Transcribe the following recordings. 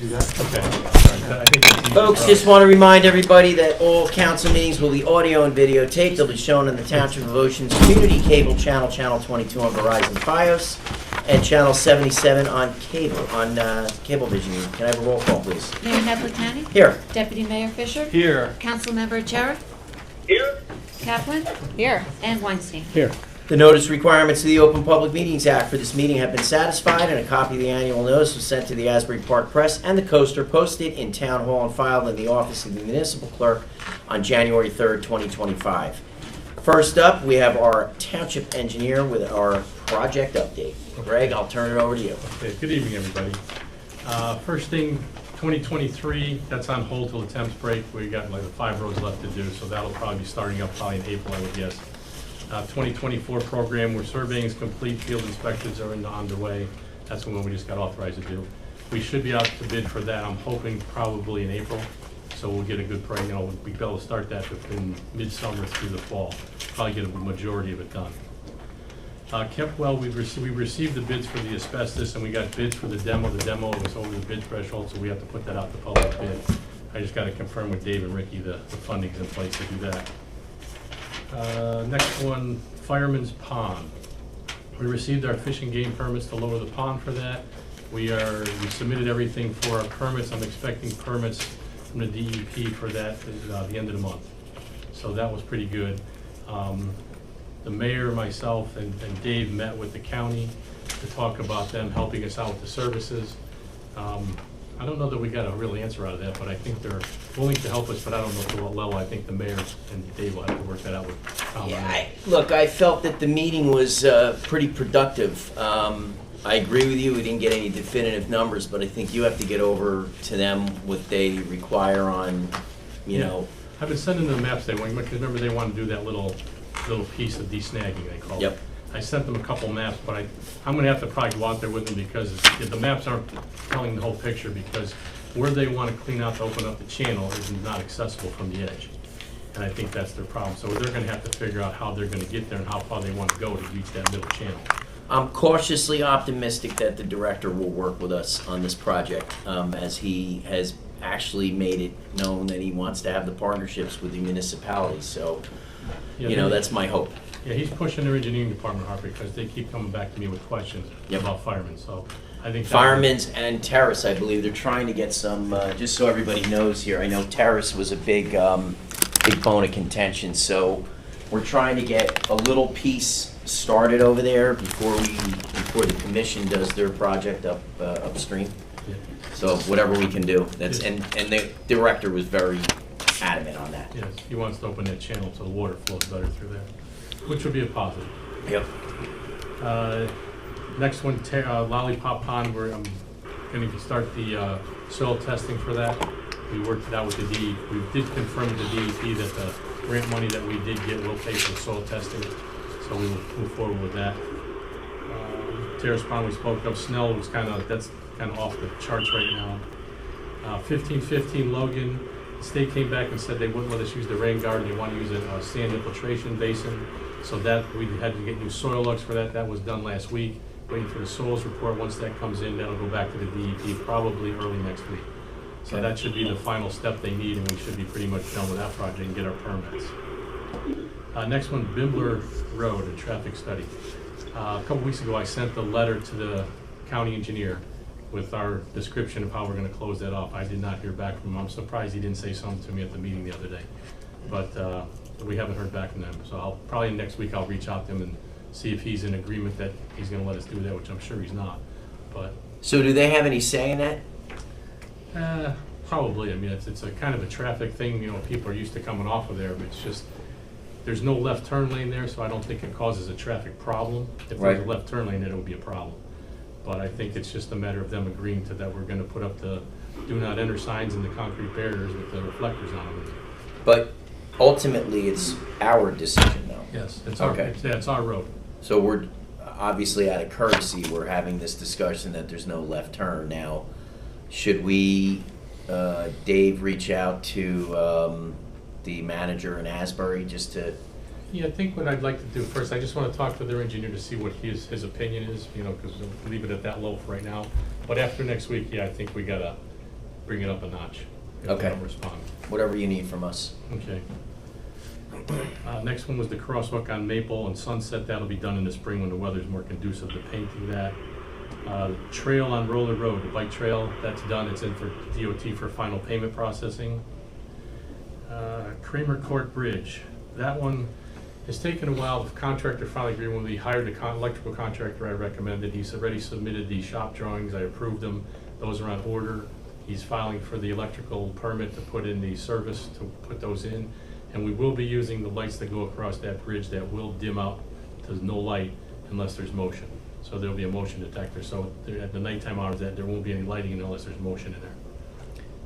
Do that? Okay. I think it's easy. Folks, just want to remind everybody that all council meetings will be audio and videotaped. They'll be shown on the Township of Ocean's Community Cable Channel, Channel 22 on Verizon Fios, and Channel 77 on cable, on Cablevision. Can I have a roll call, please? Mayor Napoli. Here. Deputy Mayor Fisher. Here. Councilmember Chera. Here. Kaplan. Here. And Weinstein. Here. The notice requirements of the Open Public Meetings Act for this meeting have been satisfied, and a copy of the annual notice was sent to the Asbury Park Press and the Coaster, posted in Town Hall and filed in the office of the municipal clerk on January 3rd, 2025. First up, we have our township engineer with our project update. Greg, I'll turn it over to you. Okay, good evening, everybody. First thing, 2023, that's on hold till the temps break. We got like 5 roads left to do, so that'll probably be starting up probably in April, I would guess. 2024 program, where surveying is complete, field inspections are underway. That's the one we just got authorized to do. We should be out to bid for that, I'm hoping probably in April. So we'll get a good price, we'll be able to start that within midsummer through the fall. Probably get a majority of it done. Kept well, we received the bids for the asbestos, and we got bids for the demo. The demo was over the bid threshold, so we have to put that out to public bid. I just got to confirm with Dave and Ricky the funding's in place to do that. Next one, Fireman's Pond. We received our fish and game permits to lower the pond for that. We submitted everything for our permits. I'm expecting permits from the DEP for that at the end of the month. So that was pretty good. The mayor, myself, and Dave met with the county to talk about them helping us out with the services. I don't know that we got a real answer out of that, but I think they're willing to help us, but I don't know to what level. I think the mayor and Dave will have to work that out with Tom. Yeah, look, I felt that the meeting was pretty productive. I agree with you, we didn't get any definitive numbers, but I think you have to get over to them what they require on, you know. I've been sending them maps they want, because remember they want to do that little piece of desnagging, they call it. Yep. I sent them a couple maps, but I'm gonna have to probably go out there with them, because the maps aren't telling the whole picture, because where they want to clean out to open up the channel is not accessible from the edge. And I think that's their problem. So they're gonna have to figure out how they're gonna get there and how far they want to go to reach that middle channel. I'm cautiously optimistic that the director will work with us on this project, as he has actually made it known that he wants to have the partnerships with the municipalities. So, you know, that's my hope. Yeah, he's pushing their engineering department hard, because they keep coming back to me with questions about firemen, so I think. Firemen's and Terrace, I believe, they're trying to get some, just so everybody knows here, I know Terrace was a big bone of contention, so we're trying to get a little piece started over there before the commission does their project upstream. Yeah. So whatever we can do, and the director was very adamant on that. Yes, he wants to open that channel so the water flows better through there, which would be a positive. Yep. Next one, Lollipop Pond, where I'm going to start the soil testing for that. We worked it out with the DEP. We did confirm with the DEP that the grant money that we did get will pay for the soil testing, so we will move forward with that. Terrace Pond we spoke of. Snell was that's kind of off the charts right now. 1515 Logan. The state came back and said they wouldn't let us use the rain garden. They want to use a sand infiltration basin. So that we had to get new soil looks for that. That was done last week. Waiting for the soils report. Once that comes in, that'll go back to the DEP probably early next week. So that should be the final step they need, and we should be pretty much done with that project and get our permits. Next one, Bimbler Road, a traffic study. A couple weeks ago, I sent the letter to the county engineer with our description of how we're going to close that off. I did not hear back from him. I'm surprised he didn't say something to me at the meeting the other day. But we haven't heard back from them. So probably next week I'll reach out to him and see if he's in agreement that he's going to let us do that, which I'm sure he's not. But So do they have any say in that? probably. I mean, it's a kind of a traffic thing. You know, people are used to coming off of there, but it's just there's no left turn lane there, so I don't think it causes a traffic problem. If there's a left turn lane, then it would be a problem. But I think it's just a matter of them agreeing to that we're going to put up the do not enter signs and the concrete barriers with the reflectors on them. But ultimately, it's our decision, though. Yes, it's it's our road. So we're obviously out of courtesy, we're having this discussion that there's no left turn. Now, should we, Dave, reach out to the manager in Asbury just to? Yeah, I think what I'd like to do first, I just want to talk to their engineer to see what his opinion is, you know, because we'll leave it at that low for right now. But after next week, yeah, I think we gotta bring it up a notch. If Okay. they don't respond. Whatever you need from us. Okay. Next one was the crosswalk on Maple and Sunset. That'll be done in the spring when the weather's more conducive to painting that. The trail on Roller Road, the bike trail, that's done. It's in for DOT for final payment processing. Kramer Court Bridge, that one has taken a while. The contractor finally agreed when we hired the electrical contractor I recommended. He's already submitted the shop drawings. I approved them. Those are on order. He's filing for the electrical permit to put in the service to put those in. And we will be using the lights that go across that bridge that will dim out to no light unless there's motion. So there'll be a motion detector. So at the nighttime hours, that there won't be any lighting unless there's motion in there.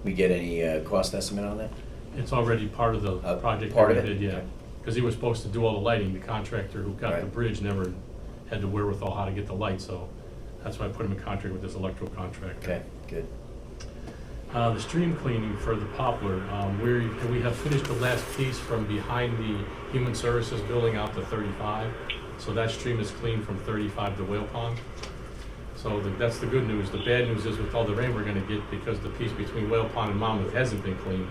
We get any cost estimate on that? It's already part of the project part that of we it? did, yeah. Because he was supposed to do all the lighting. The contractor who got the Right. bridge never had the wherewithal how to get the light, so that's why I put him in contract with this electrical contractor. Okay, good. The stream cleaning for the Poplar, we have finished the last piece from behind the Human Services building out to 35. So that stream is clean from 35 to Whale Pond. So that's the good news. The bad news is with all the rain we're gonna get, because the piece between Whale Pond and Monmouth hasn't been cleaned.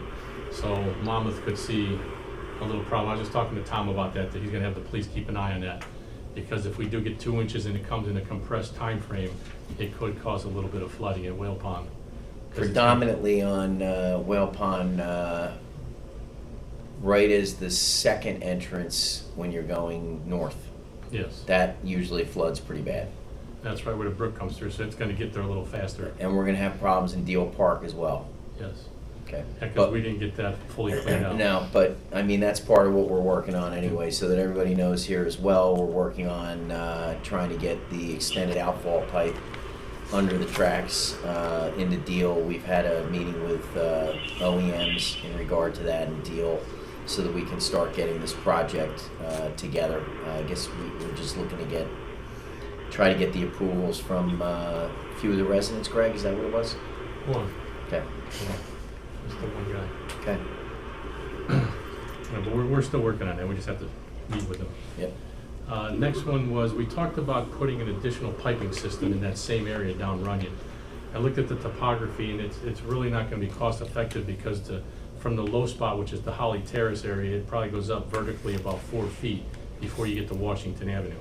So Monmouth could see a little problem. I was just talking to Tom about that he's gonna have the police keep an eye on that. Because if we do get 2 inches and it comes in a compressed time frame, it could cause a little bit of flooding at Whale Pond. Predominantly on Whale Pond, right as the second entrance when you're going north. Yes, That usually floods pretty bad. that's right where the brook comes through, so it's gonna get there a little faster. And we're gonna have problems in Deal Park as well. Yes, Okay. because we didn't get that fully cleaned out. No, but, I mean, that's part of what we're working on anyway, so that everybody knows here as well. We're working on trying to get the extended outfall pipe under the tracks in the deal. We've had a meeting with OEMs in regard to that and deal, so that we can start getting this project together. I guess we're just looking to try to get the approvals from a few of the residents. Greg, is that what it was? One, Okay, just the one guy. okay, Yeah, but we're still working on that, we just have to meet with them. yep. Next one was, we talked about putting an additional piping system in that same area down Runyon. I looked at the topography, and it's really not gonna be cost effective, because from the low spot, which is the Holly Terrace area, it probably goes up vertically about 4 feet before you get to Washington Avenue.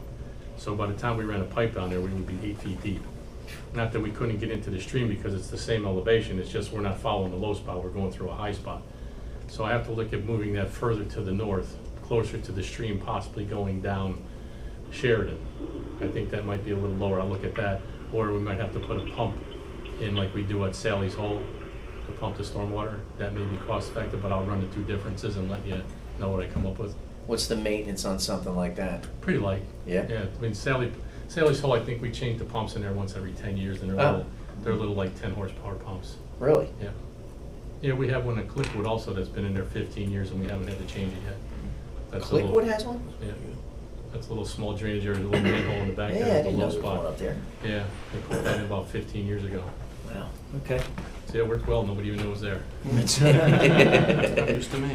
So by the time we ran a pipe down there, we would be 8 feet deep. Not that we couldn't get into the stream because it's the same elevation, it's just we're not following the low spot, we're going through a high spot. So I have to look at moving that further to the north, closer to the stream, possibly going down Sheridan. I think that might be a little lower, I'll look at that. Or we might have to put a pump in like we do at Sally's Hole to pump the stormwater. That may be cost effective, but I'll run the two differences and let you know what I come up with. What's the maintenance on something like that? Pretty light. Yeah? Yeah, I mean Sally's Hole, I think we change the pumps in there once every 10 years, and they're little like 10 horsepower pumps. Really? Yeah. Yeah, we have one at Clickwood also that's been in there 15 years and we haven't had to change it yet. That's a little- Clickwood has one? Yeah. That's a little small drainage area, a little manhole in the back Yeah, I there, the didn't know low there was one spot. up there. Yeah, they put that in about 15 years ago. Wow, okay. So it worked well, nobody even knows there. Used to me.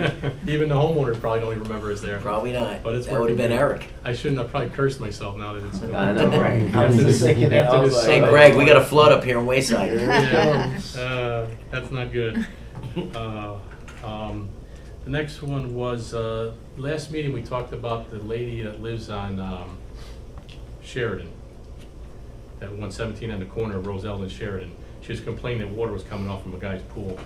Even the homeowner probably don't even remember it's there. Probably not. But it's That would have working been good. Eric. I shouldn't have probably cursed myself now that it's. I know, right? I was just thinking that. I was like, Hey, Greg, we got a flood up here in Wayside. Yeah, that's not good. The next one was, last meeting, we talked about the lady that lives on Sheridan, that 117 on the corner of Roselle and Sheridan. She was complaining that water was coming off from a guy's pool.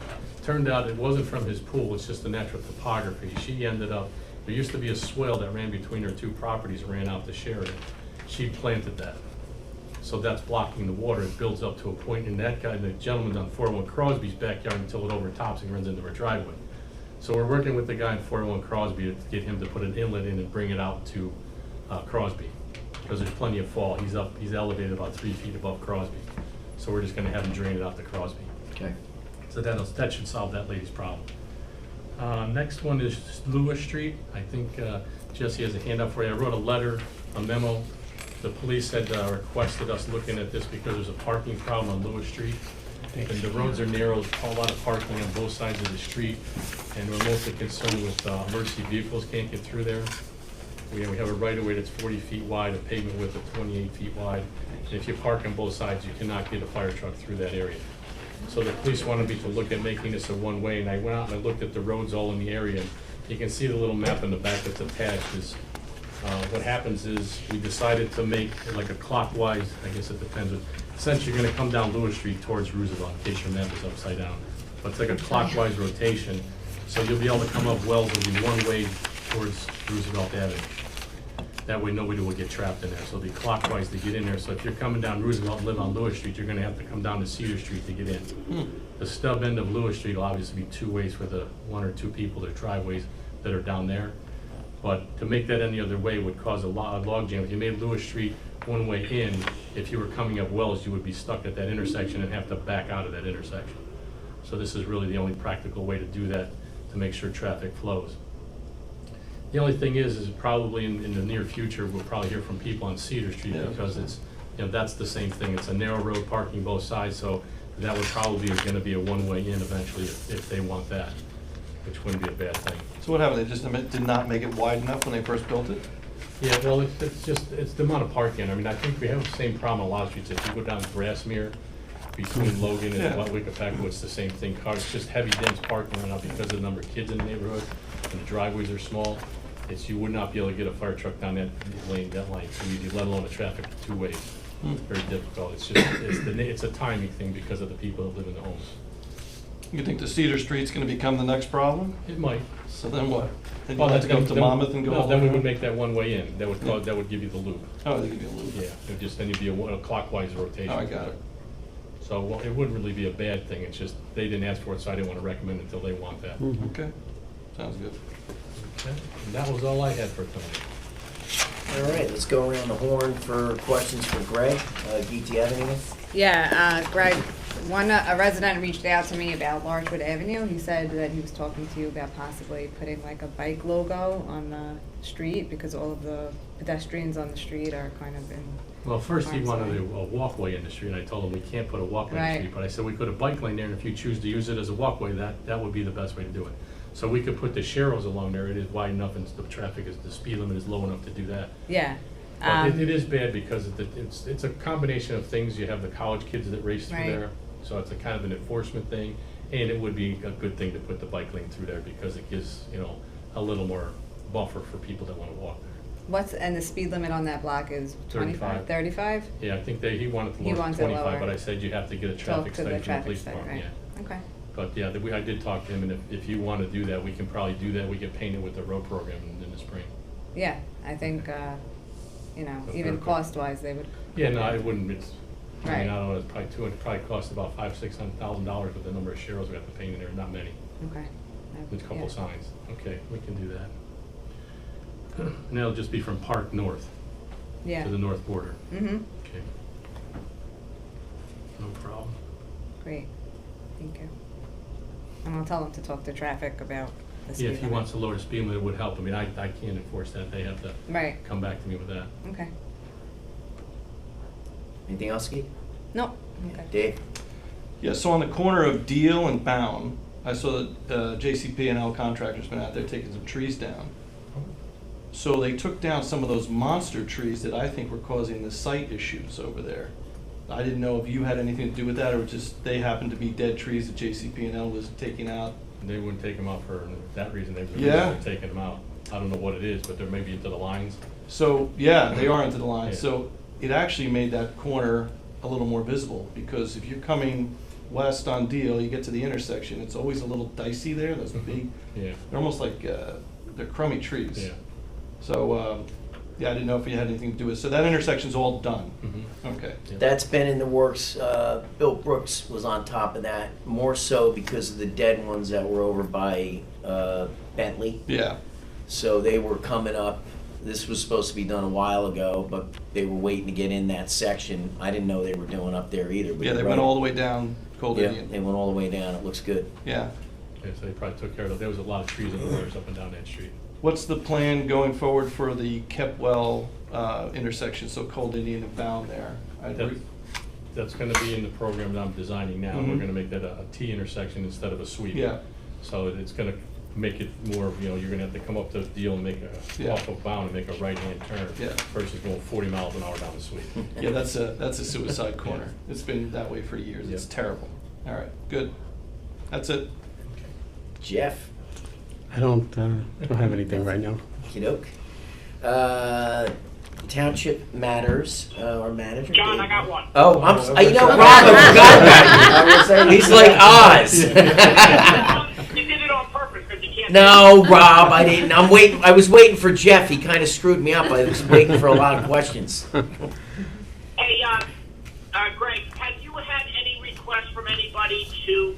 Turned out it wasn't from his pool, it's just the natural topography. She ended up, there used to be a swale that ran between her two properties, ran out to Sheridan. She planted that. So that's blocking the water. It builds up to a point, and that guy, the gentleman on 401 Crosby's backyard, until it overtops and runs into her driveway. So we're working with the guy in 401 Crosby to get him to put an inlet in and bring it out to Crosby, because there's plenty of fall. He's elevated about 3 feet above Crosby. So we're just gonna have him drain it out to Crosby. Okay. So that should solve that lady's problem. Next one is Lewis Street. I think Jesse has a handout for you. I wrote a letter, a memo. The police had requested us looking at this because there's a parking problem on Lewis Street. And the roads are narrow, a lot of parking on both sides of the street. And we're mostly concerned with emergency vehicles can't get through there. We have a right-of-way that's 40 feet wide, a pavement width of 28 feet wide. And if you park on both sides, you cannot get a fire truck through that area. So the police wanted me to look at making this a one-way, and I went out and I looked at the roads all in the area. You can see the little map in the back that's attached. What happens is, we decided to make like a clockwise, I guess it depends, since you're gonna come down Lewis Street towards Roosevelt, in case your map is upside down. But it's like a clockwise rotation, so you'll be able to come up Wells, it'll be one way towards Roosevelt Avenue. That way nobody will get trapped in there, so it'll be clockwise to get in there. So if you're coming down Roosevelt and live on Lewis Street, you're gonna have to come down to Cedar Street to get in. The stub end of Lewis Street will obviously be two ways for the one or two people, their driveways that are down there. But to make that any other way would cause a lot of log jam. If you made Lewis Street one way in, if you were coming up Wells, you would be stuck at that intersection and have to back out of that intersection. So this is really the only practical way to do that, to make sure traffic flows. The only thing is probably in the near future, we'll probably hear from people on Cedar Street, because it's, that's the same thing. It's a narrow road, parking both sides, so that would probably be gonna be a one-way in eventually if they want that, which wouldn't be a bad thing. So what happened, they just did not make it wide enough when they first built it? Yeah, well, it's the amount of parking. I mean, I think we have the same problem on a lot of streets. If you go down Grassmere, between Logan and Wickapaco, it's the same thing. Cars, just heavy dense parking right now because of the number of kids in the neighborhood, and the driveways are small. You would not be able to get a fire truck down that lane too easy, let alone the traffic two ways. It's very difficult. It's a timing thing because of the people that live in the homes. You think the Cedar Street's gonna become the next problem? It might. So then what? Then you Well, have to go to Monmouth and go all No, the then way we would around? make that one way in. That would give you the loop. Oh, they give you a loop. Yeah, it would just, then you'd be a clockwise rotation. Oh, I got it. So well, it wouldn't really be a bad thing. It's just, they didn't ask for it, so I didn't want to recommend it until they want that. Okay, sounds good. Okay, and that was all I had for tonight. All right, let's go around the horn for questions for Greg. Geet, do you have anything? Yeah, Greg, a resident reached out to me about Larchwood Avenue. He said that he was talking to you about possibly putting like a bike logo on the street because all of the pedestrians on the street are kind of in. Well, first he harm's wanted way. a walkway in the street, and I told him we can't put a walkway in the Right. street. But I said we put a bike lane there, and if you choose to use it as a walkway, that would be the best way to do it. So we could put the sharrows along there. It is wide enough, and the speed limit is low enough to do that. Yeah. But it is bad because it's a combination of things. You have the college kids that race through Right. there, so it's a kind of an enforcement thing. And it would be a good thing to put the bike lane through there because it gives, a little more buffer for people that want to walk there. And the speed limit on that block is 25, 35? Yeah, I think he wanted to He lower wants to it 25, lower. but I said you have to get a Talk traffic to the study from the traffic police study, department, right? yeah. Okay. But yeah, I did talk to him, and if you want to do that, we can probably do that. We get painted with the road program in the spring. Yeah, I think, Okay. even cost-wise, they would. Yeah, no, it wouldn't, I Right. mean, I don't know, it's probably cost about $500,000-$600,000 with the number of sharrows we have to paint in there, not many. Okay. There's a couple Yeah. of signs. Okay, we can do that. And that'll just be from Park North Yeah. to the north border. Mm-hmm, Okay. No problem. great, thank you. And I'll tell them to talk to traffic about the speed Yeah, limit. if he wants to lower the speed limit, it would help. I mean, I can't enforce that. They have to Right, come back to me with that. okay. Anything else, Geet? No, okay. Dave? Yeah, so on the corner of Deal and Bound, I saw that JCP and L Contractor's been out there taking some trees down. So they took down some of those monster trees that I think were causing the site issues over there. I didn't know if you had anything to do with that, or just they happened to be dead trees that JCP and L was taking out. They wouldn't take them out for that reason. They were Yeah. taking them out. I don't know what it is, but they're maybe into the lines. So, yeah, they are into the line. Yeah. So it actually made that corner a little more visible, because if you're coming west on Deal, you get to the intersection, it's always a little dicey there, those big, Yeah, they're almost like, they're crummy trees. yeah. So, yeah, I didn't know if you had anything to do with it. So that intersection's all done? Mhm. Okay. Yeah. That's been in the works. Bill Brooks was on top of that, more so because of the dead ones that were over by Bentley. Yeah. So they were coming up. This was supposed to be done a while ago, but they were waiting to get in that section. I didn't know they were doing up there either. But Yeah, they you're went right. all the way down Cold Yeah, Indian. they went all the way down. It looks good. Yeah. Yeah, so they probably took care of it. There was a lot of trees in the waters up and down that street. What's the plan going forward for the Kepwell intersection, so Cold Indian and Bound there? That's gonna be in the program that I'm designing now. We're Mhm. gonna make that a T intersection instead of a sweep. Yeah. So it's gonna make it more, you're gonna have to come up to the Deal and make Yeah. off of Bound and make a right-hand turn. Yeah. Versus going 40 miles an hour down the sweep. Yeah, that's a suicide corner. It's been that way for years. It's Yeah. terrible. All right, good. That's it. Jeff? I don't have anything right now. Okey-doke. Township Matters, our manager. John, Dave. I got one. Oh, you know, Rob, I forgot about you. He's like Oz. You did it on purpose because you can't. No, Rob, I didn't. I was waiting for Jeff. He kind of screwed me up. I was waiting for a lot of questions. Hey, Greg, have you had any requests from anybody to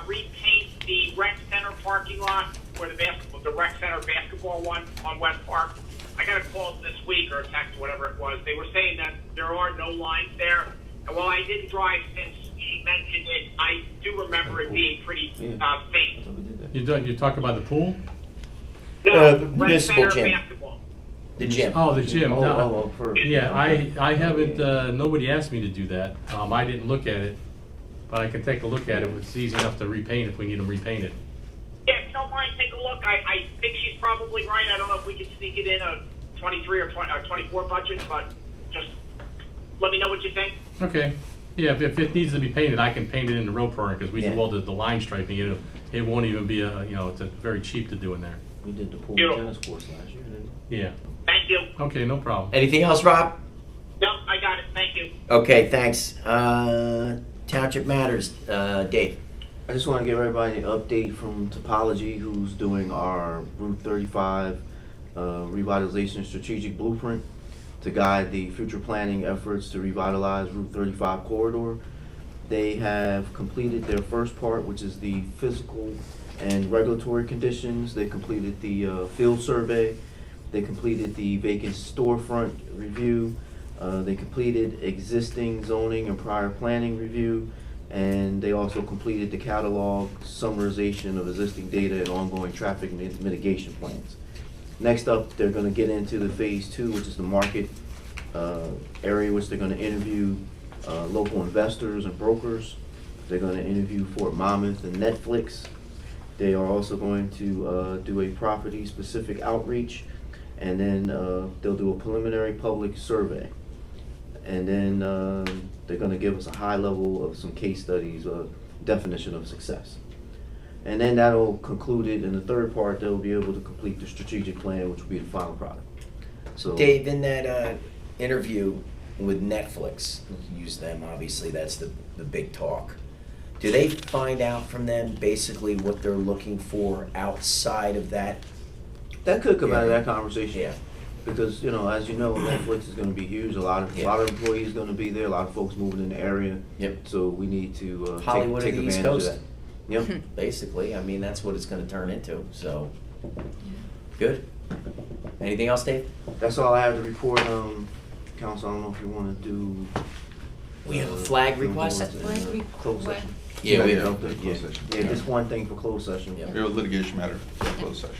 repaint the rec center parking lot or the rec center basketball one on West Park? I got a call this week or a text, whatever it was. They were saying that there are no lines there. And while I didn't drive since she mentioned it, I do remember it being pretty faint. You talk about the pool? No, The rec municipal center gym. basketball. The gym. Oh, the gym. No. first. Yeah, I haven't, nobody asked me to do that. I didn't look at it, but I can take a look at it. It's easy enough to repaint if we need them repainted. Yeah, if you don't mind, take a look. I think she's probably right. I don't know if we can sneak it in a 23 or 24 budget, but just let me know what you think. Okay. Yeah, if it needs to be painted, I can paint it in the road program because we do Yeah. all the line striping. It won't even be it's very cheap to do in there. We did the pool Beautiful. tennis courts last year, didn't we? Yeah. Thank you. Okay, no problem. Anything else, Rob? No, I got it. Thank you. Okay, thanks. Township Matters, Dave. I just want to give everybody an update from Topology, who's doing our Route 35 revitalization strategic blueprint to guide the future planning efforts to revitalize Route 35 corridor. They have completed their first part, which is the physical and regulatory conditions. They completed the field survey. They completed the vacant storefront review. They completed existing zoning and prior planning review. And they also completed the catalog summarization of existing data and ongoing traffic mitigation plans. Next up, they're going to get into the phase 2, which is the market area, which they're going to interview local investors and brokers. They're going to interview Fort Monmouth and Netflix. They are also going to do a property-specific outreach, and then they'll do a preliminary public survey. And then they're going to give us a high level of some case studies, definition of success. And then that'll conclude it. In the third part, they'll be able to complete the strategic plan, which will be the final product. So, Dave, in that interview with Netflix, use them, obviously, that's the big talk. Do they find out from them basically what they're looking for outside of that? that could come out of that conversation. Yeah. Because, as you know, Netflix is going to be huge. A lot of employees going to be there. A lot of folks moving in the area. Yep. So we need to Hollywood take of the East advantage of Coast. that. Yep. Basically, I mean, that's what it's gonna turn into, so. Good. Anything else, Dave? That's all I have to report. Council, I don't know if you want to do. We have a flag request? Closed session. Yeah, we Yeah, have. closed session. Yeah, just one thing for closed session. Yep. We have a litigation matter for closed session.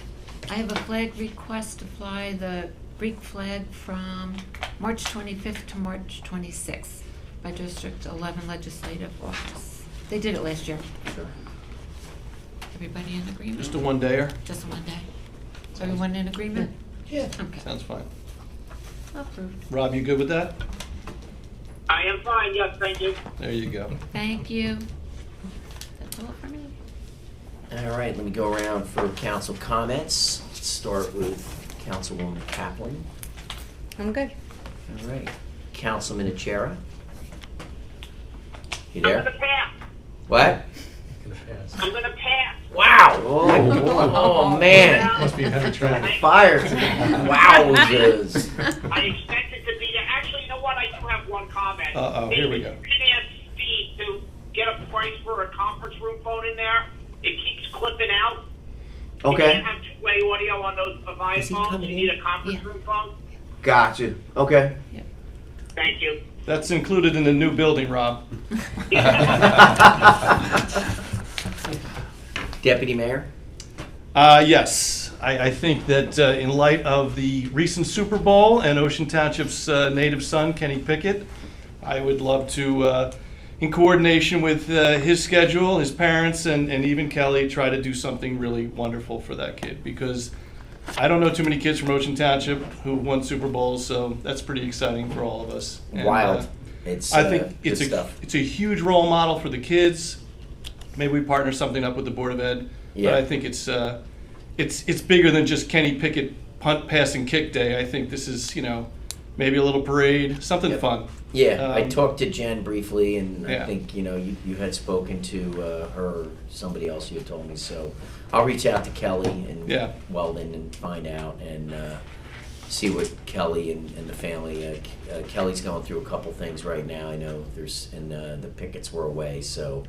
I have a flag request to fly the Greek flag from March 25th to March 26th by District 11 Legislative Office. They did it last year. Sure. Everybody in agreement? Just a one-dayer? Just one day. Is everyone in agreement? Yeah. Okay. Sounds fine. Approved. Rob, you good with that? I am fine. Yes, thank you. There you go. Thank you. That's all for me. All right, let me go around for council comments. Let's start with Councilwoman Kaplan. I'm good. All right. Councilman Achara. You I'm there? gonna pass. What? Gonna pass. I'm gonna pass. Wow! Oh, Oh, man! Must be a heavy traffic. Fire. Wowzers! I expected to be there. Actually, you know what? I do have one comment. Uh-oh, here we go. You can ask Steve to get a price for a conference room phone in there. It keeps clipping out. You Okay. can't have two-way audio on those Avaya Is he phones. coming You need in? a conference Yeah. room phone. Gotcha. Okay. Thank you. That's included in the new building, Rob. Deputy Mayor? Yes, I think that in light of the recent Super Bowl and Ocean Township's native son, Kenny Pickett, I would love to, in coordination with his schedule, his parents, and even Kelly, try to do something really wonderful for that kid. Because I don't know too many kids from Ocean Township who won Super Bowls, so that's pretty exciting for all of us. And, Wild. It's I think good it's stuff. a huge role model for the kids. maybe we partner something up with the Board of Ed. Yeah. But I think it's bigger than just Kenny Pickett punt, pass, and kick day. I think this is, maybe a little parade, something Yep. fun. Yeah, I Um, talked to Jen briefly, and I Yeah. think, you had spoken to her, somebody else you had told me, so I'll reach out to Kelly and Yeah. Weldon and find out and see what Kelly and the family, Kelly's going through a couple things right now, I know and the Picketts were away, so.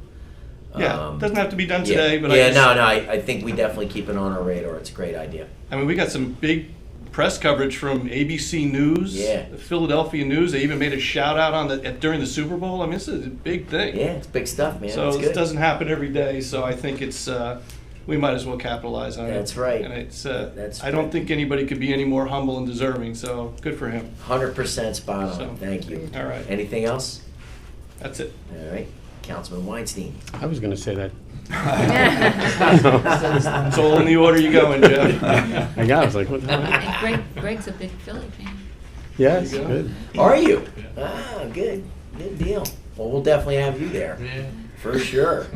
Yeah, doesn't have to be done yeah. today, but Yeah, I think we definitely keep it on our radar, it's a great idea. I mean, we got some big press coverage from ABC News, Yeah. the Philadelphia News. They even made a shout out during the Super Bowl. I mean, this is a big thing. Yeah, it's big stuff, man, So it's this good. doesn't happen every day. So I think it's we might as well capitalize on it. That's right. And it's That's I don't right. think anybody could be any more humble and deserving. So good for him. 100% spot So, on, thank you. all right. Anything else? That's it. All right, Councilman Weinstein. I was going to say that. It's all in the order you go in, Jeff. I got it. I was like, what the hell? And Greg's a big Philly fan. Yes, There you go. good. Are you? Ah, good deal. Well, we'll definitely have you there, for sure.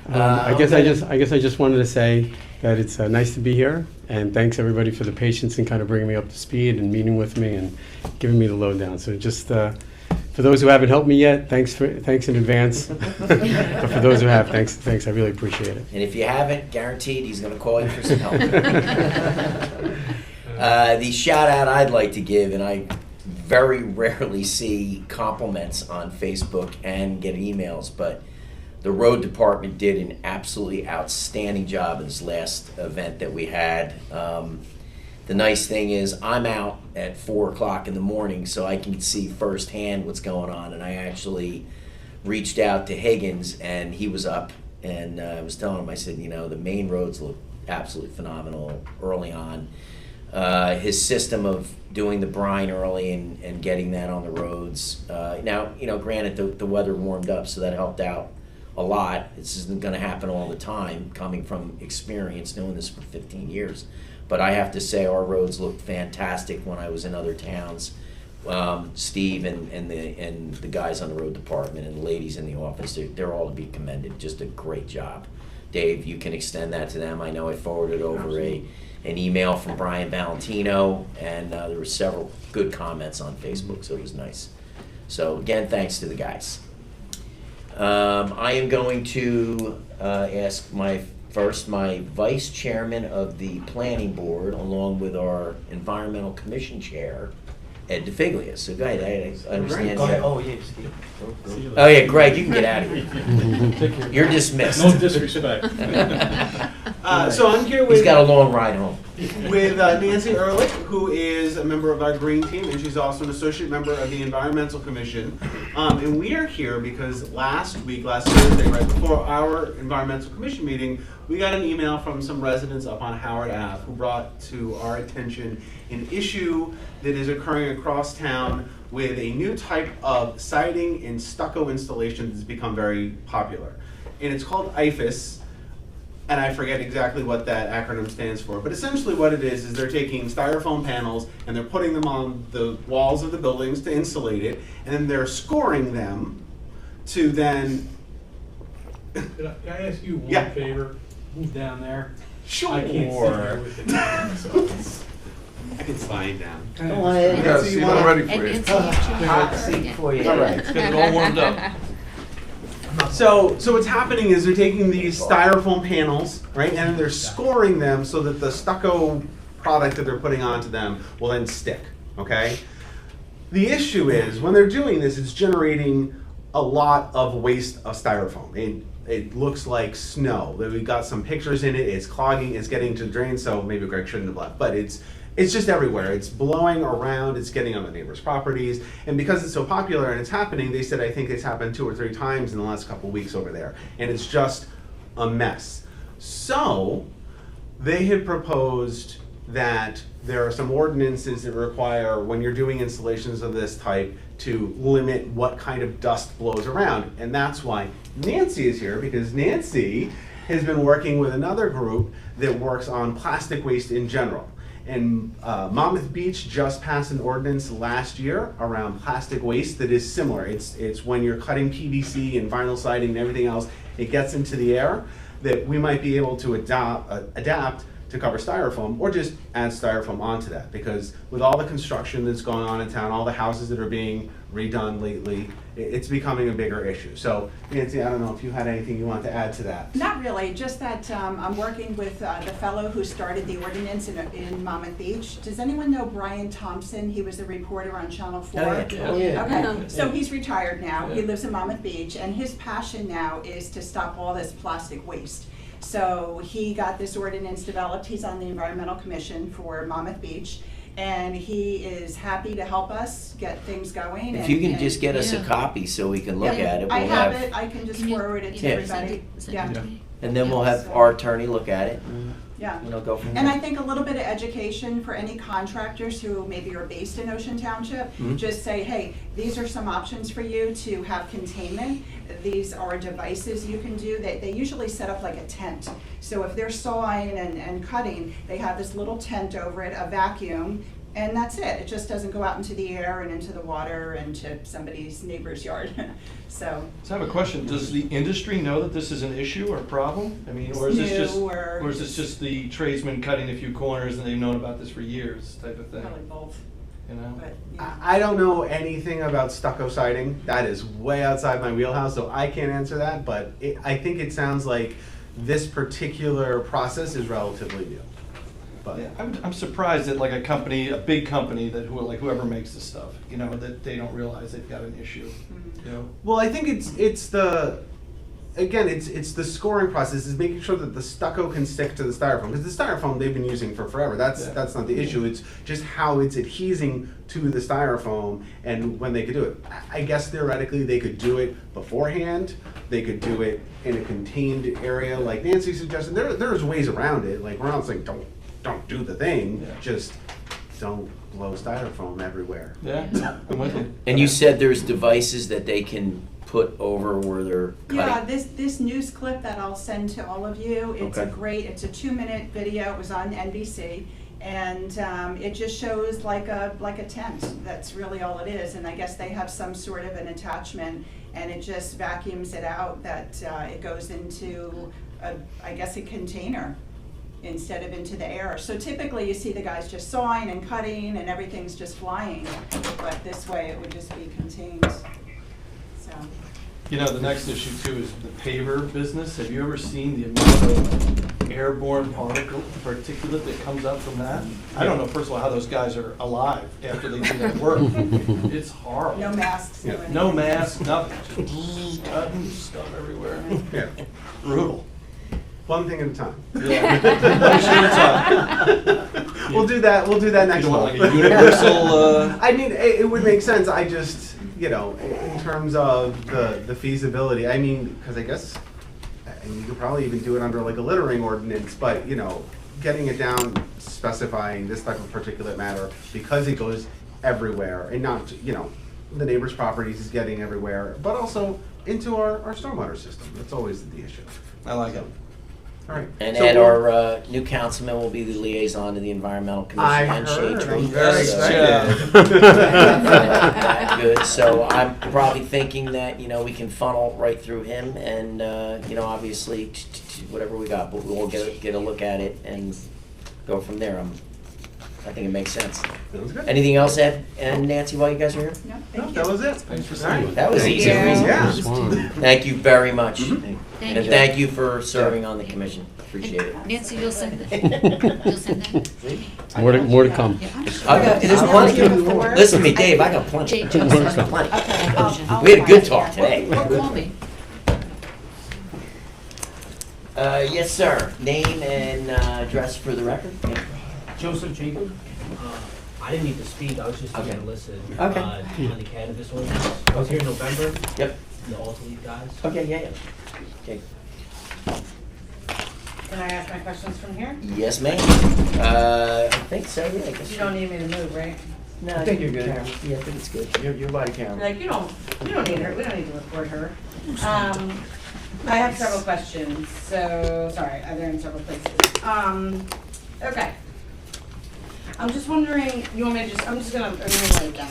I guess I just wanted to say that it's nice to be here, and thanks everybody for the patience and kind of bringing me up to speed and meeting with me and giving me the lowdown. So just for those who haven't helped me yet, thanks in advance. But for those who have, thanks. I really appreciate it. And if you haven't, guaranteed he's going to call you for some help. The shout out I'd like to give, and I very rarely see compliments on Facebook and get emails, but the road department did an absolutely outstanding job in this last event that we had. The nice thing is I'm out at 4 o'clock in the morning, so I can see firsthand what's going on, and I actually reached out to Higgins, and he was up, and I was telling him, I said, the main roads look absolutely phenomenal early on. His system of doing the brine early and getting that on the roads. Now, granted, the weather warmed up, so that helped out a lot. This isn't going to happen all the time, coming from experience, doing this for 15 years. But I have to say, our roads looked fantastic when I was in other towns. Steve and the guys on the road department and the ladies in the office, they're all to be commended. Just a great job. Dave, you can extend that to them. I know I forwarded over an email from Brian Valentino, and there were several good comments on Facebook, so it was nice. So again, thanks to the guys. I am going to ask my vice chairman of the planning board, along with our environmental commission chair, Ed DeFiglia. So go ahead, I understand. Oh, yeah, Steve. Oh yeah, Greg, you can get out of here. You're dismissed. No disrespect. So I'm here He's with got a long ride home. Nancy Ehrlich, who is a member of our green team, and she's also an associate member of the Environmental Commission. And we are here because last Thursday, right before our Environmental Commission meeting, we got an email from some residents up on Howard Ave who brought to our attention an issue that is occurring across town with a new type of siding and stucco installation that's become very popular. And it's called IFAS. And I forget exactly what that acronym stands for, but essentially what it is they're taking styrofoam panels and they're putting them on the walls of the buildings to insulate it, and then they're scoring them to then... Can I ask you one Yeah. favor? Move down there. Sure. I can't see you with the camera, so I can slide down. Come on, Ed. We got a seat already for And you. it's not too Hot hard, seat yeah. for you. All right. Let's get it all warmed up. So what's happening is they're taking these styrofoam panels, right, and then they're scoring them so that the stucco product that they're putting onto them will then stick, okay? The issue is, when they're doing this, it's generating a lot of waste of styrofoam. It looks like snow. We've got some pictures in it, it's clogging, it's getting to drain, so maybe Greg shouldn't have left, but it's just everywhere. It's blowing around, it's getting on the neighbors' properties, and because it's so popular and it's happening, they said I think it's happened 2 or 3 times in the last couple of weeks over there, and it's just a mess. So they had proposed that there are some ordinances that require, when you're doing installations of this type, to limit what kind of dust blows around, and that's why Nancy is here, because Nancy has been working with another group that works on plastic waste in general. And Monmouth Beach just passed an ordinance last year around plastic waste that is similar. It's when you're cutting PVC and vinyl siding and everything else, it gets into the air, that we might be able to adapt to cover styrofoam, or just add styrofoam onto that. Because with all the construction that's going on in town, all the houses that are being redone lately, it's becoming a bigger issue. So Nancy, I don't know if you had anything you want to add to that. Not really, just that I'm working with the fellow who started the ordinance in Monmouth Beach. Does anyone know Brian Thompson? He was the reporter on Channel 4. Oh, yeah. Okay, so he's retired now. He lives in Monmouth Beach, and his passion now is to stop all this plastic waste. So he got this ordinance developed. He's on the Environmental Commission for Monmouth Beach, and he is happy to help us get things going. If you can just get us a Yeah. copy so we can look Yeah, at it, I we'll have have, it. I can just Can you- forward it to yeah, everybody. send Yeah. it to me. and then we'll have our attorney look at it, and Yeah. go from And I there. think a little bit of education for any contractors who maybe are based in Ocean Township. Mhm. Just say, hey, these are some options for you to have containment. These are devices you can do. They usually set up like a tent. So if they're sawing and cutting, they have this little tent over it, a vacuum, and that's it. It just doesn't go out into the air and into the water and to somebody's neighbor's yard. So. So I have a question. Does the industry know that this is an issue or a problem? I mean, or is this just, New or is this just the tradesman cutting a few corners and they've known about this for years type of thing? Probably both, You know? but, yeah. I don't know anything about stucco siding. That is way outside my wheelhouse, so I can't answer that. But I think it sounds like this particular process is relatively new. But Yeah, I'm surprised that like a company, a big company that like whoever makes this stuff, you know, that they don't realize they've got an issue. You know? well, I think it's the the scoring process is making sure that the stucco can stick to the styrofoam, because the styrofoam they've been using for forever. That's not the issue. It's just how it's adhesing to the styrofoam and when they could do it. I guess theoretically they could do it beforehand. They could do it in a contained area, like Nancy suggested. There's ways around it. Like we're not saying don't do the thing. Yeah. Just don't blow styrofoam everywhere. Yeah, I'm with you. And you said there's devices that they can put over where they're Yeah, cutting? this news clip that I'll send to all of you, it's Okay. it's a 2-minute video, it was on NBC, and it just shows like a tent, that's really all it is, and I guess they have some sort of an attachment, and it just vacuums it out, that it goes into, I guess, a container instead of into the air. So typically you see the guys just sawing and cutting and everything's just flying, but this way it would just be contained, so. You know, the next issue too is the paver business. Have you ever seen the amount of airborne particulate that comes up from that? I don't know, first of all, how those guys are alive after they do that work. It's horrible. No masks, no anything. No mask, nothing, just cutting stuff everywhere. Yeah. Brutal. One thing at a time. Yeah. One shit at a time. We'll do that. We'll do that You next don't want month. like a universal, I mean, it would make sense. I just, you know, in terms of the feasibility. I mean, because I guess, and you could probably even do it under like a littering ordinance. But you know, getting it down, specifying this type of particulate matter because it goes everywhere, and not the neighbor's properties is getting everywhere, but also into our stormwater system. That's always the issue. I like it. All right. And So Ed, we'll- our new councilman, will be the liaison to the Environmental Commission I and Shade heard. Tree. I'm very So- excited. Good, so I'm probably thinking that, we can funnel right through him and, obviously, whatever we got, but we'll get a look at it and go from there. I think it makes sense. Sounds good. Anything else, Ed and Nancy, while you guys are here? No, No, thank you. that was it. Thanks for All right. saying That was Thank easy. you. Yeah. Swan. Thank you very much. Thank And you. thank you for serving on the commission. Appreciate it. And Nancy, you'll send that? You'll send that? More to come. Yeah, I'm sure. I got, there's plenty. Listen to me, Dave, I got plenty. Jay, Joe sent it. Plenty. Okay, We had a good talk today. Or call me. Yes, sir. Name and address for the record. Joseph Jacob. I didn't need to speak, I was just here to Okay. listen. Okay. On the cannabis ordinance. I was here in November, Yep. the Alta guys. Okay, yeah. Okay. Can I ask my questions from here? Yes, ma'am. I think so, yeah, I guess. You don't need me to move, right? No, I think you're good. Yeah, I think it's good. You're body camera. Like, you don't need her, we don't need to record her. I have several questions, so, sorry, they're in several places. Okay. I'm just wondering, you want me to I'm gonna write it down,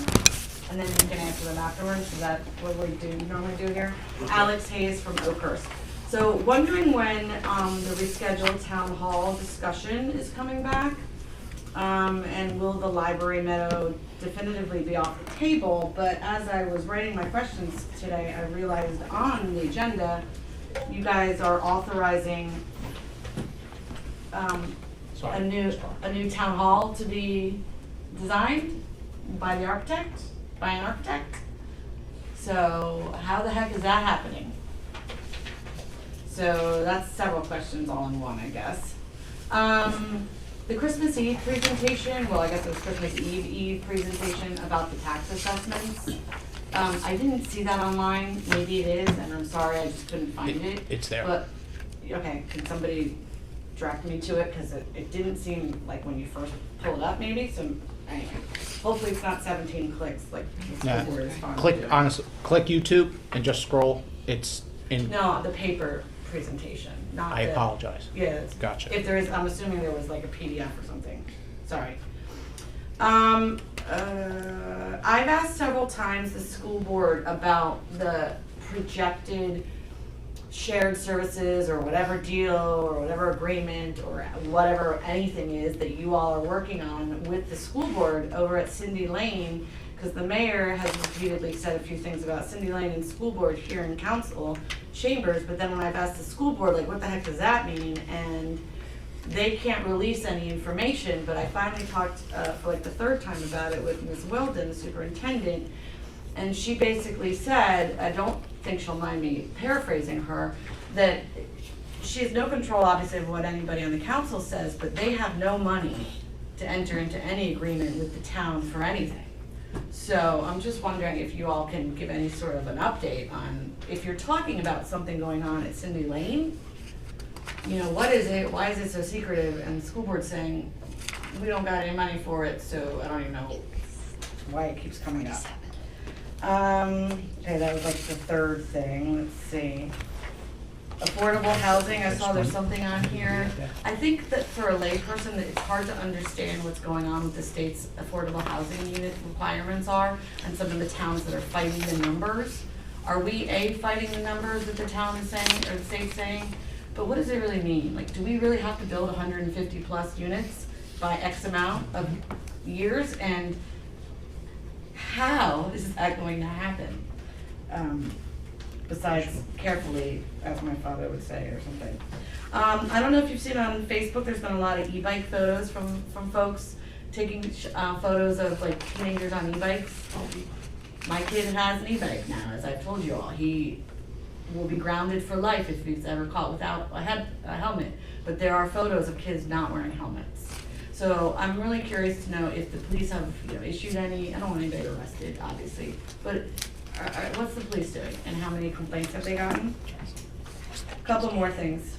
and then you can answer them afterwards, is that what we normally do here? Alex Hayes from Oakhurst. So wondering when the rescheduled town hall discussion is coming back? And will the library meadow definitively be off the table? But as I was writing my questions today, I realized on the agenda, you guys are authorizing a new town hall to be designed by an architect. So how the heck is that happening? So that's several questions all in one, I guess. The Christmas Eve presentation, well, I guess it was Christmas Eve presentation about the tax assessments. I didn't see that online. Maybe it is, and I'm sorry, I just couldn't find it. It's there. But, okay, can somebody direct me to it? Because it didn't seem like when you first pulled it up, maybe. So anyway, hopefully it's not 17 clicks like the Nah, school board is fine. click, honestly, click YouTube and just scroll. It's in, No, the paper presentation, not I the- apologize. Yeah, it's- Gotcha. If there is, I'm assuming there was like a PDF or something. Sorry. I've asked several times the school board about the projected shared services or whatever deal or whatever agreement or whatever anything is that you all are working on with the school board over at Cindy Lane, because the mayor has repeatedly said a few things about Cindy Lane and school board here in council chambers, but then when I've asked the school board, like, what the heck does that mean? And they can't release any information, but I finally talked for like the third time about it with Ms. Weldon, the superintendent, and she basically said, I don't think she'll mind me paraphrasing her, that she has no control obviously of what anybody on the council says, but they have no money to enter into any agreement with the town for anything. So I'm just wondering if you all can give any sort of an update on, if you're talking about something going on at Cindy Lane, you know, what is it, why is it so secretive, and the school board saying, we don't got any money for it, so I don't even know why it keeps coming up. Okay, that was like the third thing, let's see. Affordable housing, I saw there's something on here. I think that for a layperson, that it's hard to understand what's going on with the state's affordable housing unit requirements are, and some of the towns that are fighting the numbers. Are we fighting the numbers that the town is saying, or the state's saying? But what does it really mean? Like, do we really have to build 150 plus units by X amount of years? And how is that going to happen? Besides carefully, as my father would say, or something. I don't know if you've seen on Facebook, there's been a lot of e-bike photos from folks taking photos of like teenagers on e-bikes. My kid has an e-bike now, as I've told you all. He will be grounded for life if he's ever caught without a helmet. But there are photos of kids not wearing helmets. So I'm really curious to know if the police have, you know, issued any, I don't want anybody arrested, obviously, but what's the police doing and how many complaints have they gotten? A couple more things.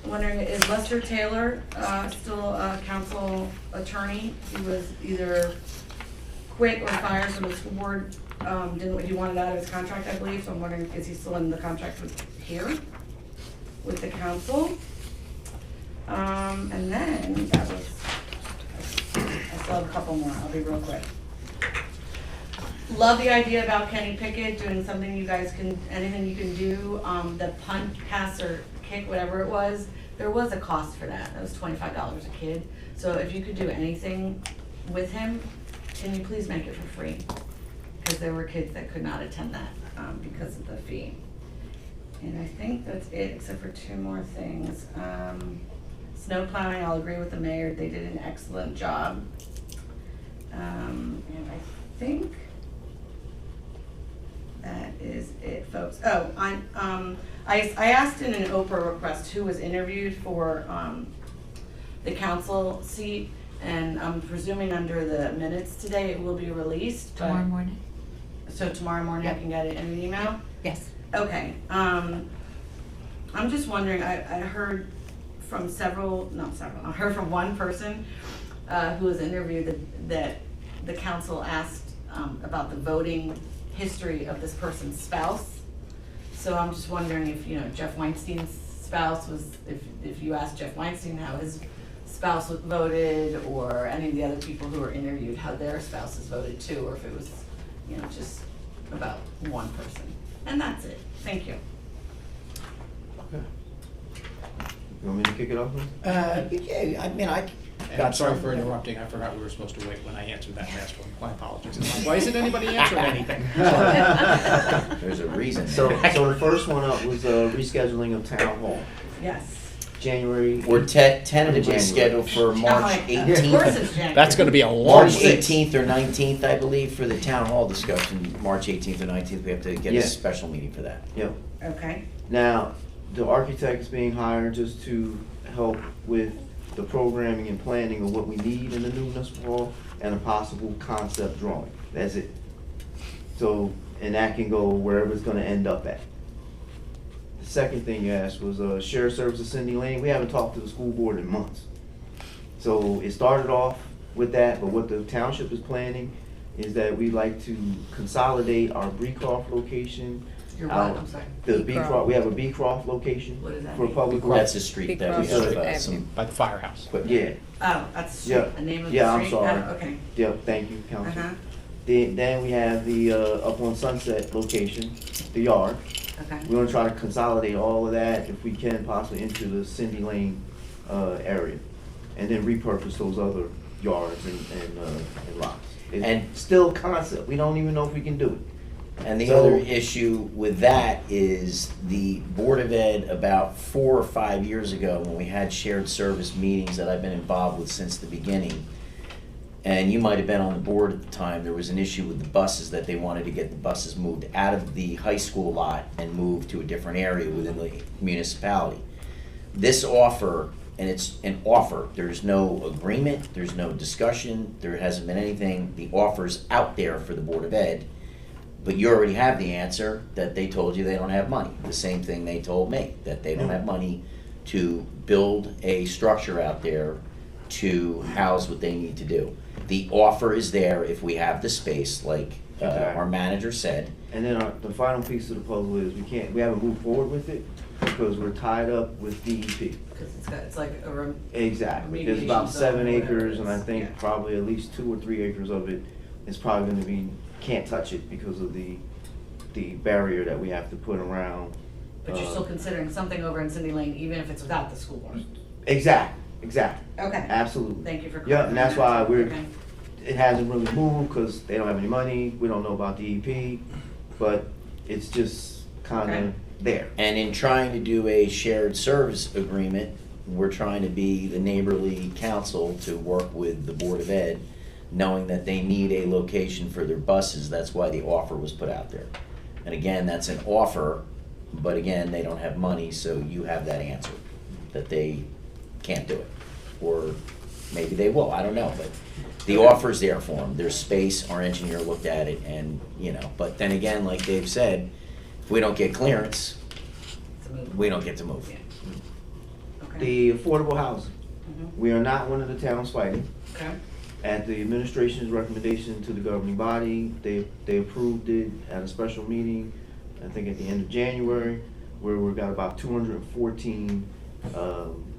Wondering, is Lester Taylor still a council attorney? He was either quit or fired from the school board, didn't what he wanted out of his contract, I believe, so I'm wondering, is he still in the contract with here, with the council? And then, that was, I still have a couple more, I'll be real quick. Love the idea about Kenny Pickett doing something you guys can, anything you can do, the punt, pass, or kick, whatever it was, there was a cost for that. That was $25 a kid. So if you could do anything with him, can you please make it for free? Because there were kids that could not attend that because of the fee. And I think that's it, except for two more things. Snow plowing, I'll agree with the mayor, they did an excellent job. And I think that is it, folks. Oh, I asked in an Oprah request who was interviewed for the council seat, and I'm presuming under the minutes today it will be released. Tomorrow morning? So tomorrow morning I can get it in an email? Yes. Okay, I'm just wondering, I heard from I heard from one person who was interviewed that the council asked about the voting history of this person's spouse. So I'm just wondering if, you know, Jeff Weinstein's spouse was, if you asked Jeff Weinstein how his spouse voted, or any of the other people who were interviewed, how their spouses voted too, or if it was, you know, just about one person. And that's it. Thank you. You want me to kick it off? Yeah, I mean, I'm sorry for interrupting. I forgot we were supposed to wait when I answered that last one. My apologies. I'm like, why isn't anybody answering anything? There's a reason. So the first one up was rescheduling of town hall. Yes. January. We're tentatively January. scheduled for March Of course 18th. it's January. That's going to be a long March wait. 18th or 19th, I believe, for the town hall discussion. March 18th or 19th, we have to get Yeah. a special meeting for that. Yep. Okay. Now, the architect is being hired just to help with the programming and planning of what we need in the new municipal hall and a possible concept drawing. That's it. So, and that can go wherever it's gonna end up at. The second thing you asked was shared services Cindy Lane. We haven't talked to the school board in months. So it started off with that, but what the township is planning is that we'd like to consolidate our Beecroft location. You're what? I'm sorry. The Beecroft. Beecroft, we have a Beecroft location What does that for mean? public That's works. a street that we Beecroft have Avenue. some By the firehouse. equipment. Yeah, Oh, that's the Yeah. street, the name of the Yeah, I'm street? sorry. Oh, okay. yep, thank you, Council. Uh-huh. Then we have the up on Sunset location, the yard. Okay. We're gonna try to consolidate all of that if we can possibly into the Cindy Lane area. And then repurpose those other yards and lots. It's And- still concept, we don't even know if we can do it. And the So- other issue with that is the Board of Ed about 4 or 5 years ago, when we had shared service meetings that I've been involved with since the beginning, and you might have been on the board at the time, there was an issue with the buses, that they wanted to get the buses moved out of the high school lot and moved to a different area within the municipality. This offer, and it's an offer, there's no agreement, there's no discussion, there hasn't been anything, the offer's out there for the Board of Ed. But you already have the answer, that they told you they don't have money. The same thing they told me, that they don't have money to build a structure out there to house what they need to do. The offer is there if we have the space, like our manager said. And then the final piece of the puzzle is we haven't moved forward with it because we're tied up with DEP. Because it's like a Exactly, there's about remediation 7 zone or whatever acres, it and I is. think Yeah. probably at least 2 or 3 acres of it is probably gonna be, can't touch it because of the barrier that we have to put around. But you're still considering something over in Cindy Lane, even if it's without the school board? Exactly, Okay. absolutely. Thank you for Yeah, and that's why clarifying that. we're, Okay. it hasn't really moved, because they don't have any money, we don't know about DEP, but it's just Okay. kinda there. And in trying to do a shared service agreement, we're trying to be the neighborly council to work with the Board of Ed, knowing that they need a location for their buses. That's why the offer was put out there. And again, that's an offer, but again, they don't have money, so you have that answer, that they can't do it. Or maybe they will, I don't know, but the offer's there for them. There's space, our engineer looked at it, and, but then again, like Dave said, if we don't get clearance, It's a move. we don't get to move. Yeah. Okay. The affordable housing, Mhm. we are not one of the towns fighting. Okay. At the administration's recommendation to the governing body, they approved it at a special meeting, I think at the end of January, where we've got about 214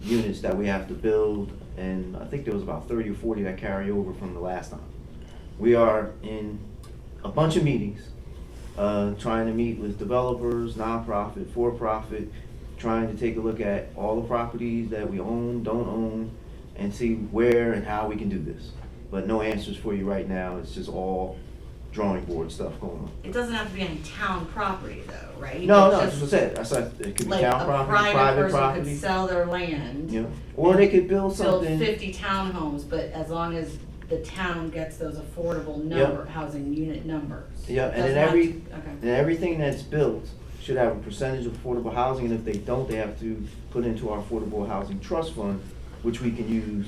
units that we have to build, and I think there was about 30 or 40 that carry over from the last time. We are in a bunch of meetings, trying to meet with developers, nonprofit, for-profit, trying to take a look at all the properties that we own, don't own, and see where and how we can do this. But no answers for you right now, it's just all drawing board stuff going on. It doesn't have to be any town property though, right? No, It's no, just that's what I said, I said it could be like town a property, private private person property, could sell their land. you know, or they could build Build something. 50 townhomes, but as long as the town gets those affordable Yep. housing unit numbers. Yeah, and Doesn't then have to- okay. and everything that's built should have a percentage of affordable housing, and if they don't, they have to put into our affordable housing trust fund, which we can use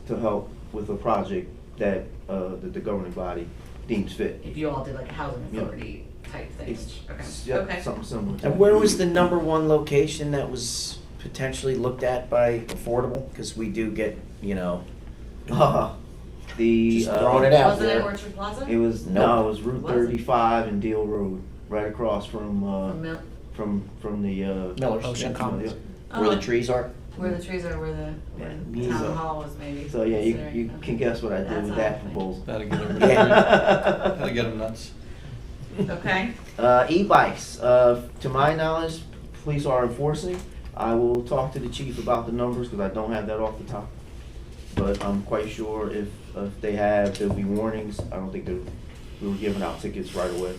to help with a project that, that the governing body deems fit. If you all did like a housing Yeah. authority type thing. It's- Okay. yeah, Okay. something similar to And that. where was the number one location that was potentially looked at by affordable? Because we do get, The, just throwing it out Wasn't it there. Orchard Plaza? it was, Nope. no, it was Route Was it? 35 and Deal Road, right across from, From Mil- from the, Miller's. Ocean Commons. Where the Oh, trees are. Where the trees are, where the Yeah, town so- hall was maybe. So, yeah, you considering. can Okay. guess what I did That's with all that I think. proposal. That'll get them, Yeah. that'll get them nuts. Okay. E-bikes, to my knowledge, police are enforcing. I will talk to the chief about the numbers, because I don't have that off the top. But I'm quite sure if they have, there'll be warnings. I don't think we were giving out tickets right away.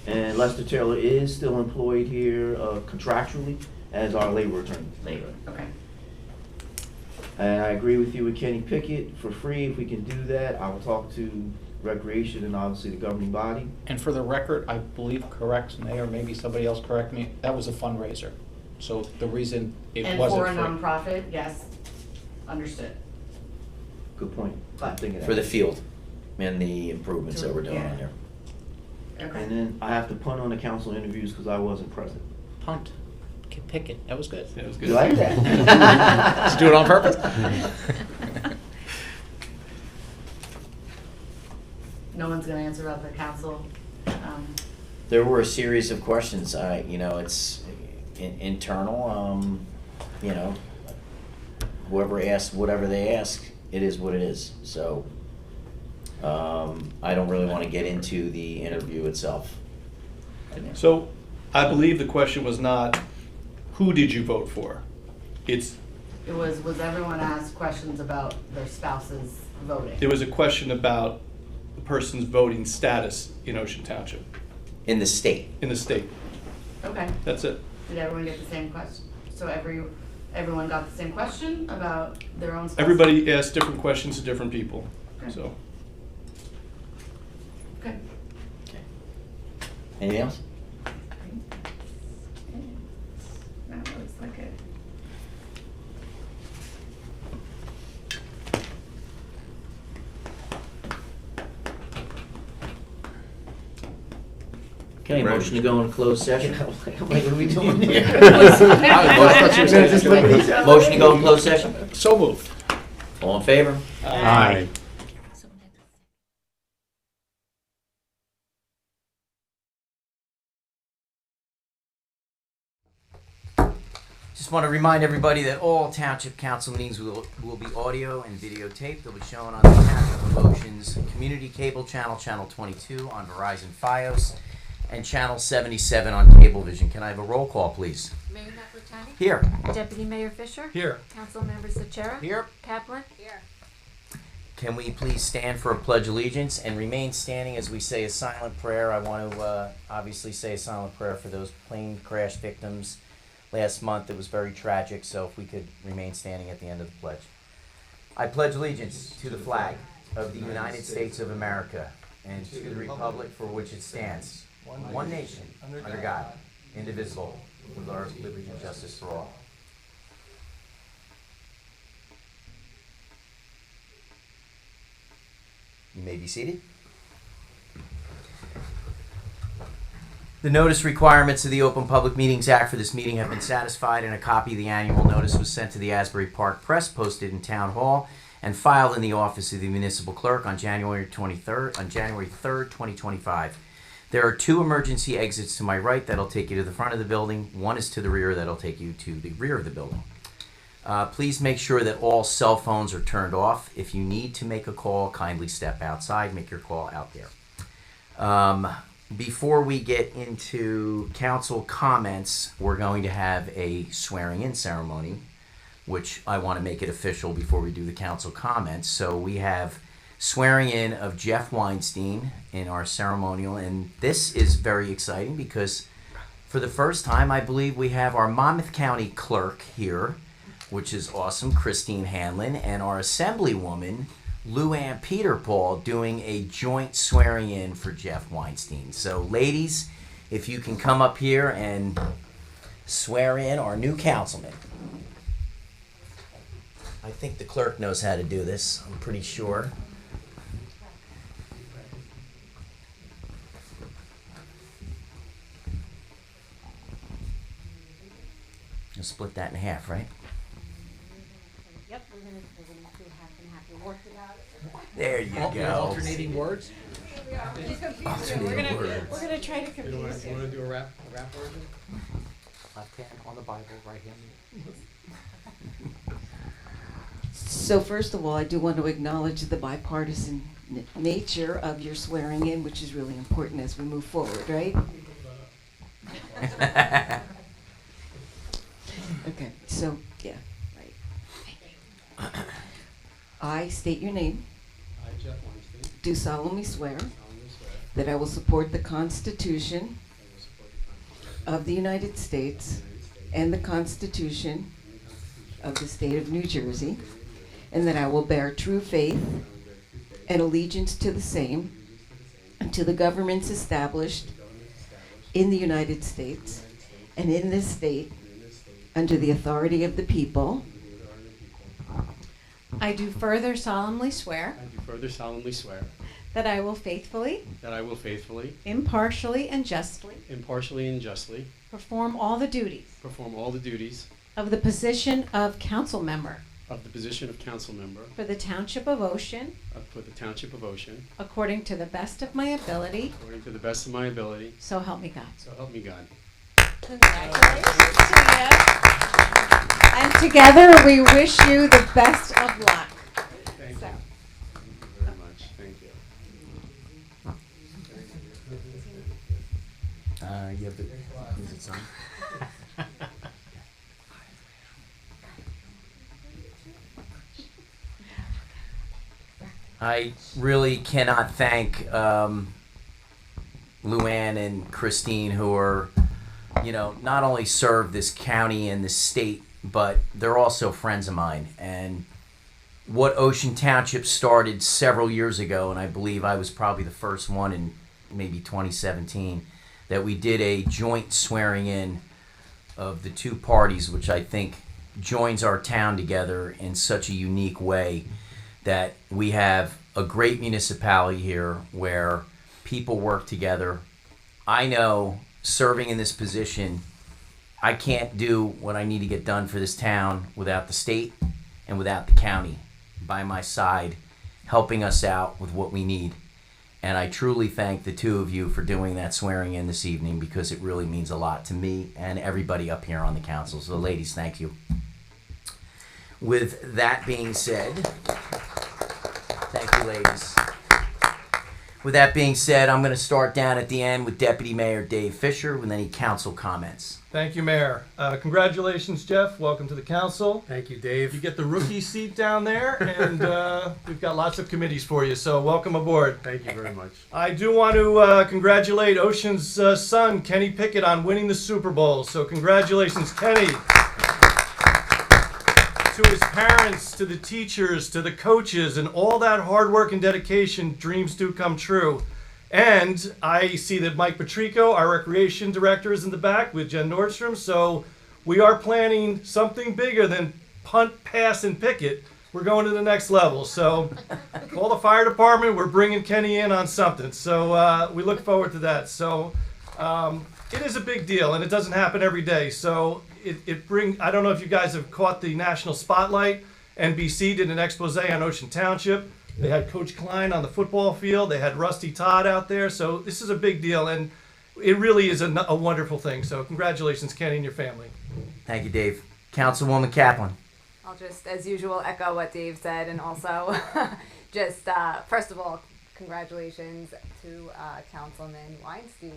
And Lester Taylor is still employed here contractually as our labor attorney. Labor, okay. And I agree with you with Kenny Pickett for free. If we can do that, I will talk to Recreation and obviously the governing body. And for the record, I believe, correct me, or maybe somebody else correct me, that was a fundraiser. So the reason it And wasn't for a free. nonprofit, yes, understood. Good point. I'm thinking that. For the field and the improvements that we're doing Yeah. on there. Okay. And then I have to punt on the council interviews because I wasn't present. Punt. Pick it. That was good. That was good. You like that? Did you do it on purpose? No one's gonna answer about the council. There were a series of questions. It's internal. Whoever asked whatever they ask, it is what it is. So I don't really want to get into the interview itself. So I believe the question was not, who did you vote for? It's, It was everyone asked questions about their spouses voting? it was a question about the person's voting status in Ocean Township, In the state. in the state. Okay, That's it. did everyone get the same question? So everyone got the same question about their own spouses? Everybody asked different questions to different people, Okay. so. Okay. Anything else? That looks like it. Okay, motion to go in closed session. Like, what are we doing here? Motion to go in closed session. So moved. All in favor? Aye. Just want to remind everybody that all Township Council meetings will be audio and videotaped. They'll be shown on the Township of Ocean's Community Cable Channel, Channel 22 on Verizon Fios, and Channel 77 on Cablevision. Can I have a roll call, please? Mayor Napolitani? Here. Deputy Mayor Fisher? Here. Council members Sotera? Here. Kaplan? Here. Can we please stand for a pledge of allegiance and remain standing as we say a silent prayer? I want to obviously say a silent prayer for those plane crash victims last month. It was very tragic, so if we could remain standing at the end of the pledge. I pledge allegiance to the flag of the United States of America and to the republic for which it stands, one nation, under God, indivisible, with liberty and justice for all. You may be seated. The notice requirements of the Open Public Meetings Act for this meeting have been satisfied, and a copy of the annual notice was sent to the Asbury Park Press, posted in Town Hall, and filed in the office of the municipal clerk on January 3rd, 2025. There are two emergency exits to my right that'll take you to the front of the building. One is to the rear that'll take you to the rear of the building. Please make sure that all cell phones are turned off. If you need to make a call, kindly step outside, make your call out there. Before we get into council comments, we're going to have a swearing-in ceremony, which I want to make it official before we do the council comments. So we have swearing in of Jeff Weinstein in our ceremonial, and this is very exciting because for the first time, I believe we have our Monmouth County clerk here, which is awesome, Christine Hanlon, and our assemblywoman, Lou Ann Peterpaul, doing a joint swearing in for Jeff Weinstein. So ladies, if you can come up here and swear in our new councilman. I think the clerk knows how to do this, I'm pretty sure. You'll split that in half, right? Yep, we're gonna do half and half. We worked it out. There you go. Alternating words? We're gonna try to confuse you. do a rap version? Left hand on the Bible, right hand. So first of all, I do want to acknowledge the bipartisan nature of your swearing in, which is really important as we move forward, right? Okay, so, yeah, right. I state your name, I, Jeff Weinstein, do solemnly swear solemnly swear that I will support the Constitution I will support the Constitution of the United of States the United States and the Constitution and the Constitution of the State of New Jersey, of the State of New Jersey, and that I will bear true faith and I will bear true faith and allegiance to the same, and allegiance to the same, and to the governments established to the governments established in the United in the States United States and in this state, and in this state, under the authority of the people, under the authority of the people. I do further solemnly swear I do further solemnly swear that I will faithfully, that I will faithfully, impartially, and justly impartially, and justly perform all the duties perform all the duties of the position of council member of the position of council member for the Township of Ocean for the Township of Ocean according to the best of my ability, according to the best of my ability, so help me God. so help me God. Congratulations to you. And together we wish you the best of luck. Thank you. So. Thank you very much. Thank you. Yeah, but is it signed? I really cannot thank Luann and Christine, who are, not only serve this county and this state, but they're also friends of mine. And what Ocean Township started several years ago, and I believe I was probably the first one in maybe 2017, that we did a joint swearing in of the two parties, which I think joins our town together in such a unique way that we have a great municipality here where people work together. I know, serving in this position, I can't do what I need to get done for this town without the state and without the county by my side, helping us out with what we need. And I truly thank the two of you for doing that swearing in this evening, because it really means a lot to me and everybody up here on the council. So ladies, thank you. With that being said, thank you, ladies. With that being said, I'm going to start down at the end with Deputy Mayor Dave Fisher with any council comments. Thank you, Mayor. Congratulations, Jeff. Welcome to the council. Thank you, Dave. You get the rookie seat down there, and we've got lots of committees for you, so welcome aboard. Thank you very much. I do want to congratulate Ocean's son, Kenny Pickett, on winning the Super Bowl. So congratulations, Kenny. To his parents, to the teachers, to the coaches, and all that hard work and dedication, dreams do come true. And I see that Mike Patrico, our recreation director, is in the back with Jen Nordstrom. So we are planning something bigger than punt, pass, and picket. We're going to the next level. So call the fire department. We're bringing Kenny in on something. So we look forward to that. So it is a big deal, and it doesn't happen every day. So I don't know if you guys have caught the national spotlight. NBC did an expose on Ocean Township. They had Coach Klein on the football field. They had Rusty Todd out there. So this is a big deal, and it really is a wonderful thing. So congratulations, Kenny, and your family. Thank you, Dave. Councilwoman Kaplan. I'll just, as usual, echo what Dave said, and also just, first of all, congratulations to Councilman Weinstein.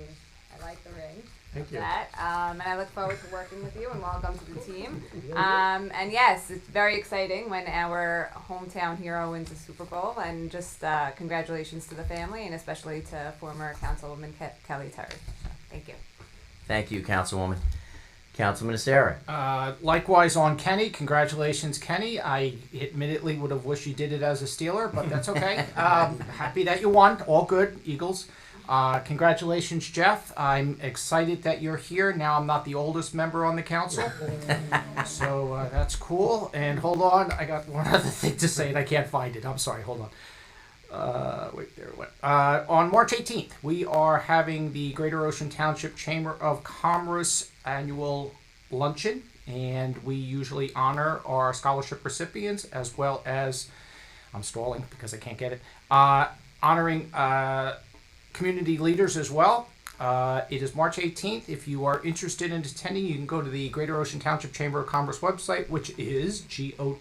I like the ring. Thank you. That. And I look forward to working with you, and welcome to the team. And yes, it's very exciting when our hometown hero wins the Super Bowl, and just congratulations to the family, and especially to former Councilwoman Kelly Terry. Thank you. Thank you, Councilwoman. Councilman Asera. Likewise on Kenny. Congratulations, Kenny. I admittedly would have wished you did it as a Steeler, but that's okay. Happy that you won. All good, Eagles. Congratulations, Jeff. I'm excited that you're here. Now I'm not the oldest member on the council. So that's cool. And hold on, I got one other thing to say and I can't find it. I'm sorry, hold on. Wait, there it went. On March 18th, we are having the Greater Ocean Township Chamber of Commerce annual luncheon, and we usually honor our scholarship recipients as well as, I'm stalling because I can't get it, honoring community leaders as well. It is March 18th. If you are interested in attending, you can go to the Greater Ocean Township Chamber of Commerce website, which is gotcc.com.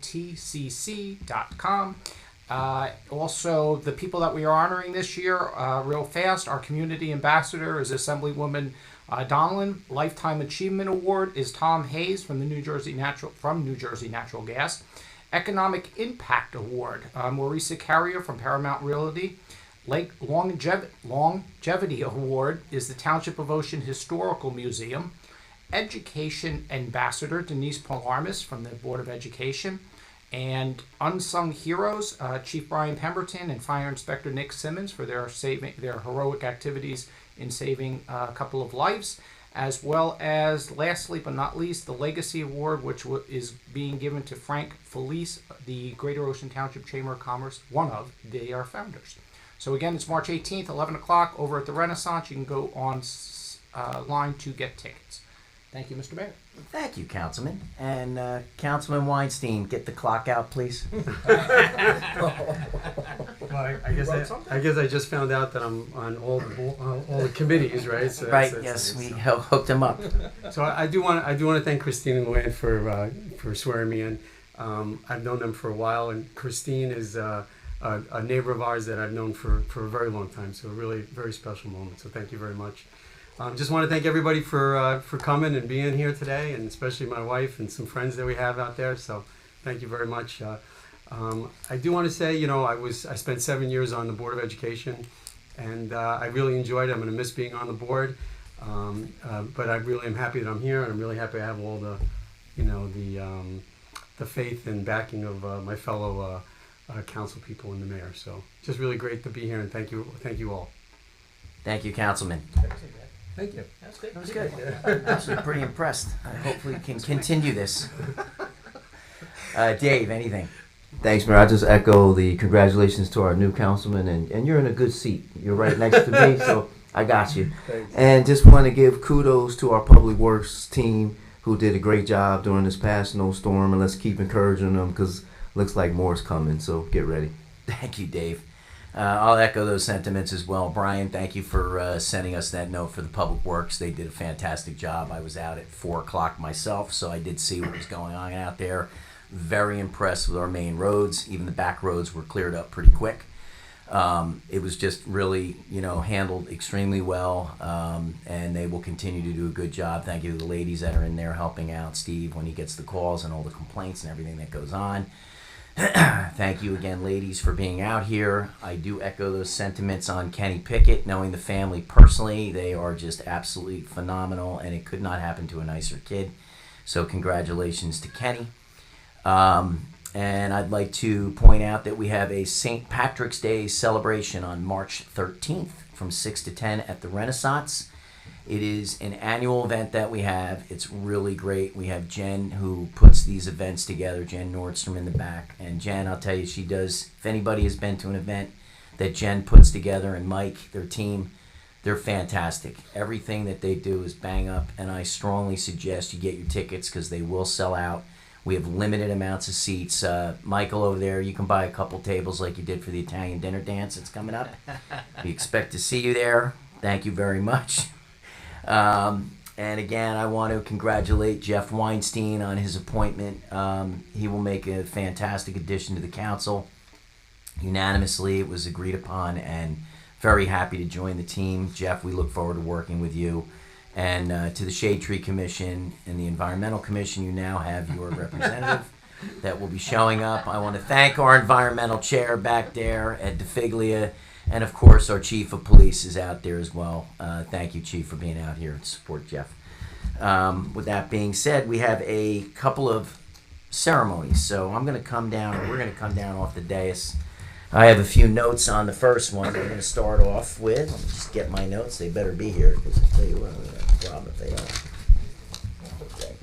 Also, the people that we are honoring this year, real fast, our community ambassador is Assemblywoman Donlin. Lifetime Achievement Award is Tom Hayes from New Jersey Natural Gas. Economic Impact Award, Maurisa Carrier from Paramount Realty. Longevity Award is the Township of Ocean Historical Museum. Education Ambassador Denise Palarmis from the Board of Education. And Unsung Heroes, Chief Brian Pemberton and Fire Inspector Nick Simmons for their heroic activities in saving a couple of lives, as well as, lastly but not least, the Legacy Award, which is being given to Frank Felice, the Greater Ocean Township Chamber of Commerce, one of their founders. So again, it's March 18th, 11 o'clock, over at the Renaissance. You can go on line to get tickets. Thank you, Mr. Mayor. Thank you, Councilman. And Councilman Weinstein, get the clock out, please. Well, I guess I just found out that I'm on all the committees, right? So Right. Yes, we hooked him up. So I do want to thank Christine and Luann for swearing me in. I've known them for a while, and Christine is a neighbor of ours that I've known for a very long time. So a really very special moment. So thank you very much. Just want to thank everybody for coming and being here today, and especially my wife and some friends that we have out there. So thank you very much. I do want to say, I spent 7 years on the Board of Education, and I really enjoyed it. I'm going to miss being on the board, but I really am happy that I'm here, and I'm really happy I have all the faith and backing of my fellow council people and the mayor. So just really great to be here, and thank you all. Thank you, Councilman. Thank you. That was good. Actually, pretty impressed. Hopefully, we can continue this. Dave, anything? Thanks, Mayor. I just echo the congratulations to our new councilman, and you're in a good seat. You're right next to me, so I got you. Thanks. And just want to give kudos to our Public Works team who did a great job during this past snowstorm, and let's keep encouraging them because looks like more is coming, so get ready. Thank you, Dave. I'll echo those sentiments as well. Brian, thank you for sending us that note for the Public Works. They did a fantastic job. I was out at 4 o'clock myself, so I did see what was going on out there. Very impressed with our main roads. Even the back roads were cleared up pretty quick. It was just really, handled extremely well, and they will continue to do a good job. Thank you to the ladies that are in there helping out Steve when he gets the calls and all the complaints and everything that goes on. Thank you again, ladies, for being out here. I do echo those sentiments on Kenny Pickett. Knowing the family personally, they are just absolutely phenomenal, and it could not happen to a nicer kid. So congratulations to Kenny. And I'd like to point out that we have a St. Patrick's Day celebration on March 13th from 6 to 10 at the Renaissance. It is an annual event that we have. It's really great. We have Jen who puts these events together, Jen Nordstrom in the back. And Jen, I'll tell you, she does, if anybody has been to an event that Jen puts together, and Mike, their team, they're fantastic. Everything that they do is bang up, and I strongly suggest you get your tickets because they will sell out. We have limited amounts of seats. Michael over there, you can buy a couple tables like you did for the Italian dinner dance that's coming up. We expect to see you there. Thank you very much. And again, I want to congratulate Jeff Weinstein on his appointment. He will make a fantastic addition to the council. Unanimously, it was agreed upon, and very happy to join the team. Jeff, we look forward to working with you. And to the Shade Tree Commission and the Environmental Commission, you now have your representative that will be showing up. I want to thank our environmental chair back there, Ed DeFiglia, and of course our chief of police is out there as well. Thank you, Chief, for being out here to support Jeff. With that being said, we have a couple of ceremonies. So I'm going to come down, or we're going to come down off the dais. I have a few notes on the first one. We're going to start off with, let me just get my notes. They better be here, because I'll tell you what, I'm going to have a problem if they don't. Okay.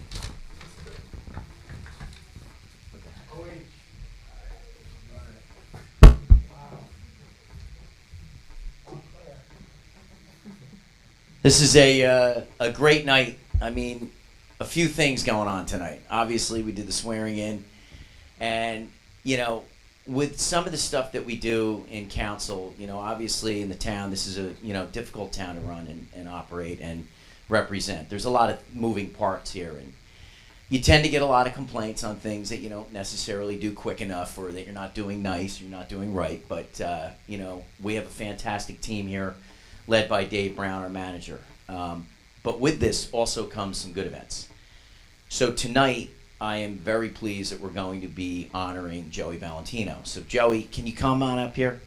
This is a great night. I mean, a few things going on tonight. Obviously, we did the swearing in, and with some of the stuff that we do in council, obviously in the town, this is a difficult town to run and operate and represent. There's a lot of moving parts here, you tend to get a lot of complaints on things that you don't necessarily do quick enough, or that you're not doing nice, you're not doing right. But you know, we have a fantastic team here, led by Dave Brown, our manager. But with this also comes some good events. So tonight, I am very pleased that we're going to be honoring Joey Valentino. So Joey, can you come on up here?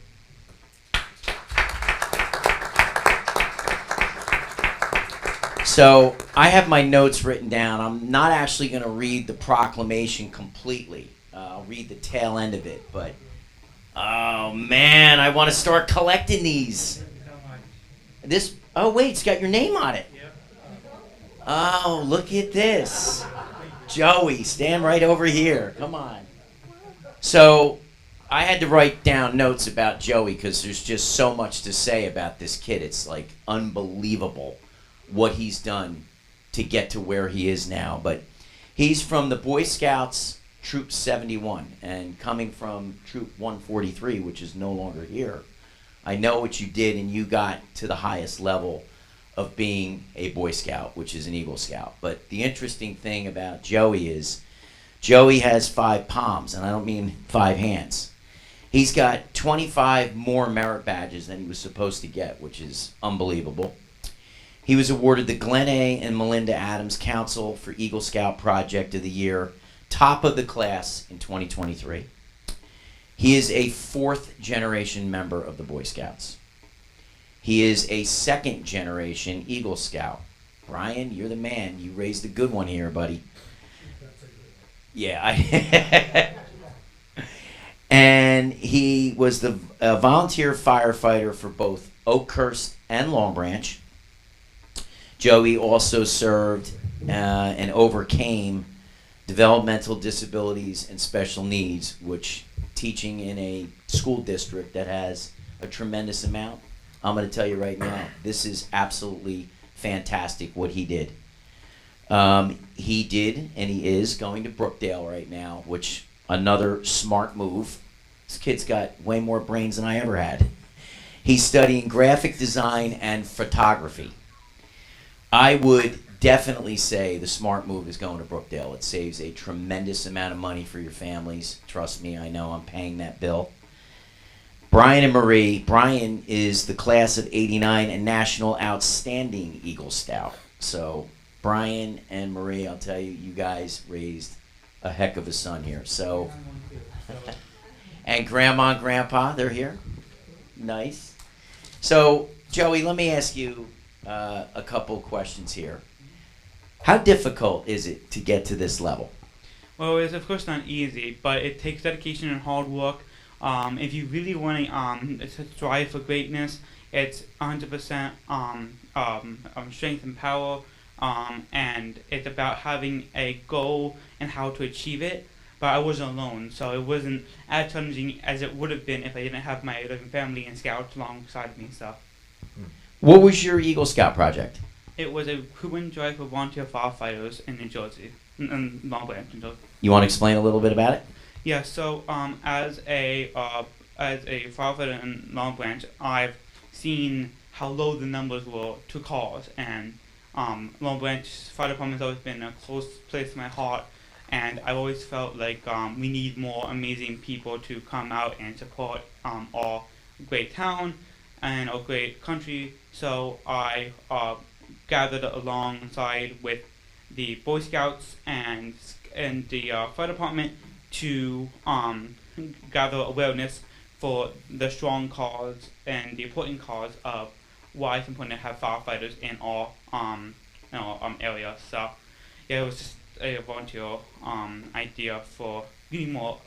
So I have my notes written down. I'm not actually going to read the proclamation completely. I'll read the tail end of it, but oh man, I want to start collecting these. This, oh wait, it's got your name on it. Oh, look at this. Joey, stand right over here. Come on. So I had to write down notes about Joey because there's just so much to say about this kid. It's like unbelievable what he's done to get to where he is now. But he's from the Boy Scouts Troop 71, and coming from Troop 143, which is no longer here, I know what you did, and you got to the highest level of being a Boy Scout, which is an Eagle Scout. But the interesting thing about Joey is Joey has 5 palms, and I don't mean 5 hands. He's got 25 more merit badges than he was supposed to get, which is unbelievable. He was awarded the Glenn A. and Melinda Adams Council for Eagle Scout Project of the Year, top of the class in 2023. He is a 4th generation member of the Boy Scouts. He is a 2nd generation Eagle Scout. Brian, you're the man. You raised a good one here, buddy. Yeah. And he was the volunteer firefighter for both Oakhurst and Long Branch. Joey also served and overcame developmental disabilities and special needs, which teaching in a school district that has a tremendous amount. I'm going to tell you right now, this is absolutely fantastic what he did. He did, and he is going to Brookdale right now, which another smart move. This kid's got way more brains than I ever had. He's studying graphic design and photography. I would definitely say the smart move is going to Brookdale. It saves a tremendous amount of money for your families. Trust me, I know I'm paying that bill. Brian and Marie. Brian is the class of '89 and National Outstanding Eagle Scout. So Brian and Marie, I'll tell you, you guys raised a heck of a son here. So, and Grandma and Grandpa, they're here. Nice. So Joey, let me ask you a couple questions here. How difficult is it to get to this level? Well, it's of course not easy, but it takes dedication and hard work. If you really want to strive for greatness, it's 100% strength and power, and it's about having a goal and how to achieve it. But I wasn't alone, so it wasn't as challenging as it would have been if I didn't have my loving family and scouts alongside me and stuff. What was your Eagle Scout project? It was a crew drive for volunteer firefighters in New Jersey, in Long Branch, New Jersey. You want to explain a little bit about it? Yeah, so as a firefighter in Long Branch, I've seen how low the numbers were to calls, and Long Branch Fire Department has always been a close place to my heart, and I've always felt like we need more amazing people to come out and support our great town and our great country. So I gathered alongside with the Boy Scouts and the fire department to gather awareness for the strong cause and the important cause of why it's important to have firefighters in our area. So yeah, it was just a volunteer idea for getting more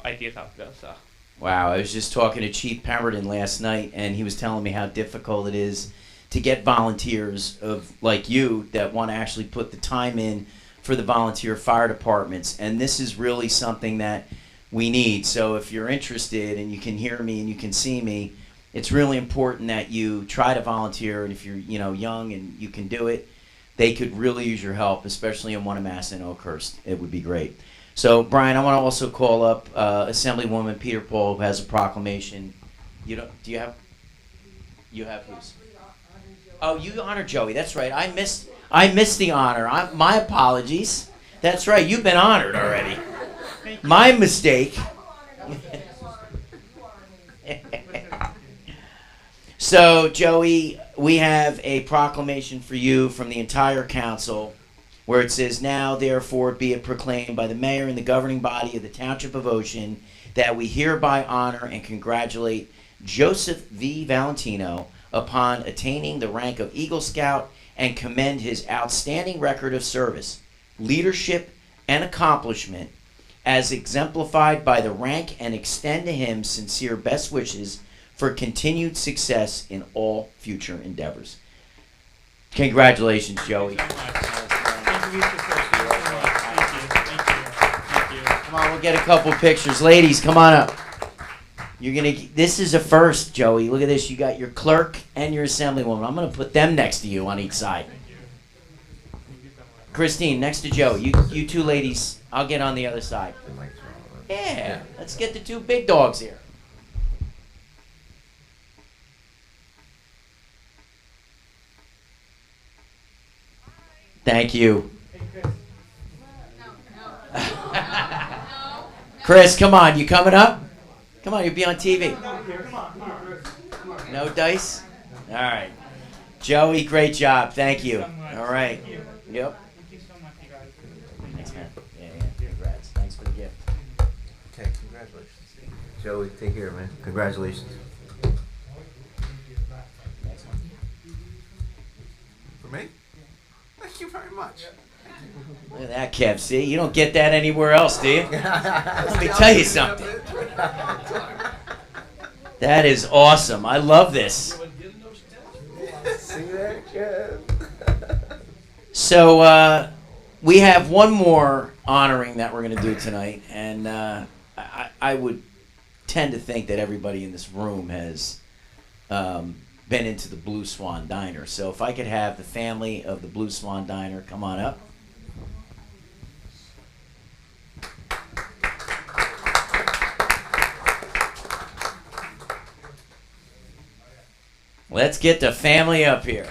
ideas out there. So. Wow, I was just talking to Chief Pemberton last night, and he was telling me how difficult it is to get volunteers like you that want to actually put the time in for the volunteer fire departments, and this is really something that we need. So if you're interested and you can hear me and you can see me, it's really important that you try to volunteer, and if you're young and you can do it, they could really use your help, especially in Wanamass and Oakhurst. It would be great. So Brian, I want to also call up Assemblywoman Peter Paul, who has a proclamation. You have whose? Oh, you honor Joey. That's right. I missed the honor. My apologies. That's right, you've been honored already. My mistake. So, Joey, we have a proclamation for you from the entire council where it says, now therefore be it proclaimed by the mayor and the governing body of the Township of Ocean that we hereby honor and congratulate Joseph V. Valentino upon attaining the rank of Eagle Scout and commend his outstanding record of service, leadership, and accomplishment as exemplified by the rank, and extend to him sincere best wishes for continued success in all future endeavors. Congratulations, Joey. Thank you. Come on, we'll get a couple pictures. Ladies, come on up. This is a first, Joey. Look at this. You got your clerk and your assemblywoman. I'm going to put them next to you on each side. Christine, next to Joe. You two ladies, I'll get on the other side. Yeah, let's get the two big dogs here. Thank you. Chris, come on. You coming up? Come on, you'll be on TV. No dice? All right. Joey, great job. Thank you. All right. Yep. Thank you so much, you guys. Thanks, man. Yeah. Congrats. Thanks for the gift. Okay, congratulations. Joey, take care, man. Congratulations. Next one. For me? Thank you very much. Look at that, Kev. See, you don't get that anywhere else, do you? Let me tell you something. That is awesome. I love this. See that, Kev? So we have one more honoring that we're going to do tonight, and I would tend to think that everybody in this room has been into the Blue Swan Diner. So if I could have the family of the Blue Swan Diner come on up. Let's get the family up here.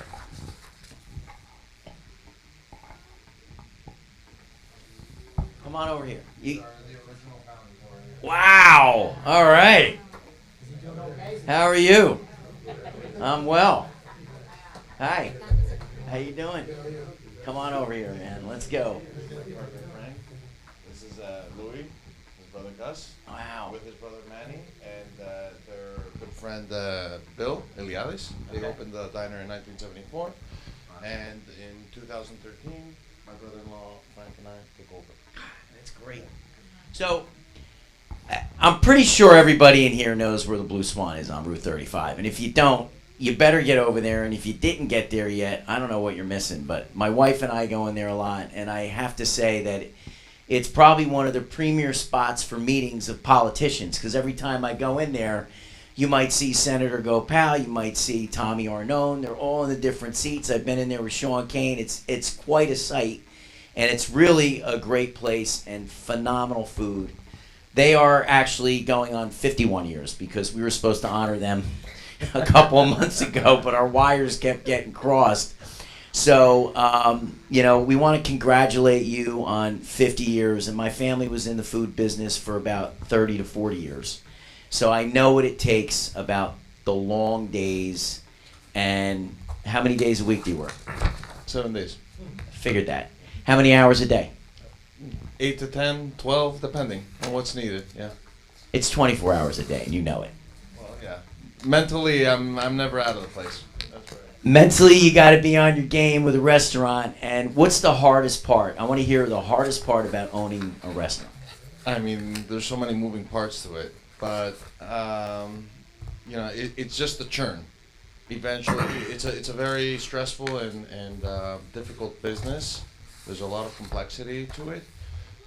Come on over here. Wow. All right. How are you? I'm well. Hi. How you doing? Come on over here, man. Let's go. This is Louis, his brother Gus. Wow. With his brother Manny and their good friend Bill Eliades. They opened the diner in 1974, and in 2013, my brother-in-law Frank and I took over. That's great. So, I'm pretty sure everybody in here knows where the Blue Swan is on Route 35, and if you don't, you better get over there, and if you didn't get there yet, I don't know what you're missing, but my wife and I go in there a lot, and I have to say that it's probably one of the premier spots for meetings of politicians, because every time I go in there, you might see Senator Gopal, you might see Tommy Arnone, they're all in the different seats. I've been in there with Sean Kane. It's quite a sight, and it's really a great place and phenomenal food. They are actually going on 51 years because we were supposed to honor them a couple of months ago, but our wires kept getting crossed. So, we want to congratulate you on 50 years, and my family was in the food business for about 30 to 40 years. So I know what it takes about the long days. And how many days a week do you work? 7 days. Figured that. How many hours a day? 8 to 10, 12, depending on what's needed. Yeah. It's 24 hours a day, and you know it. Well, yeah. Mentally, I'm never out of the place. That's right. Mentally, you got to be on your game with a restaurant. And what's the hardest part? I want to hear the hardest part about owning a restaurant. I mean, there's so many moving parts to it, but it's just the churn. Eventually, it's a very stressful and difficult business. There's a lot of complexity to it,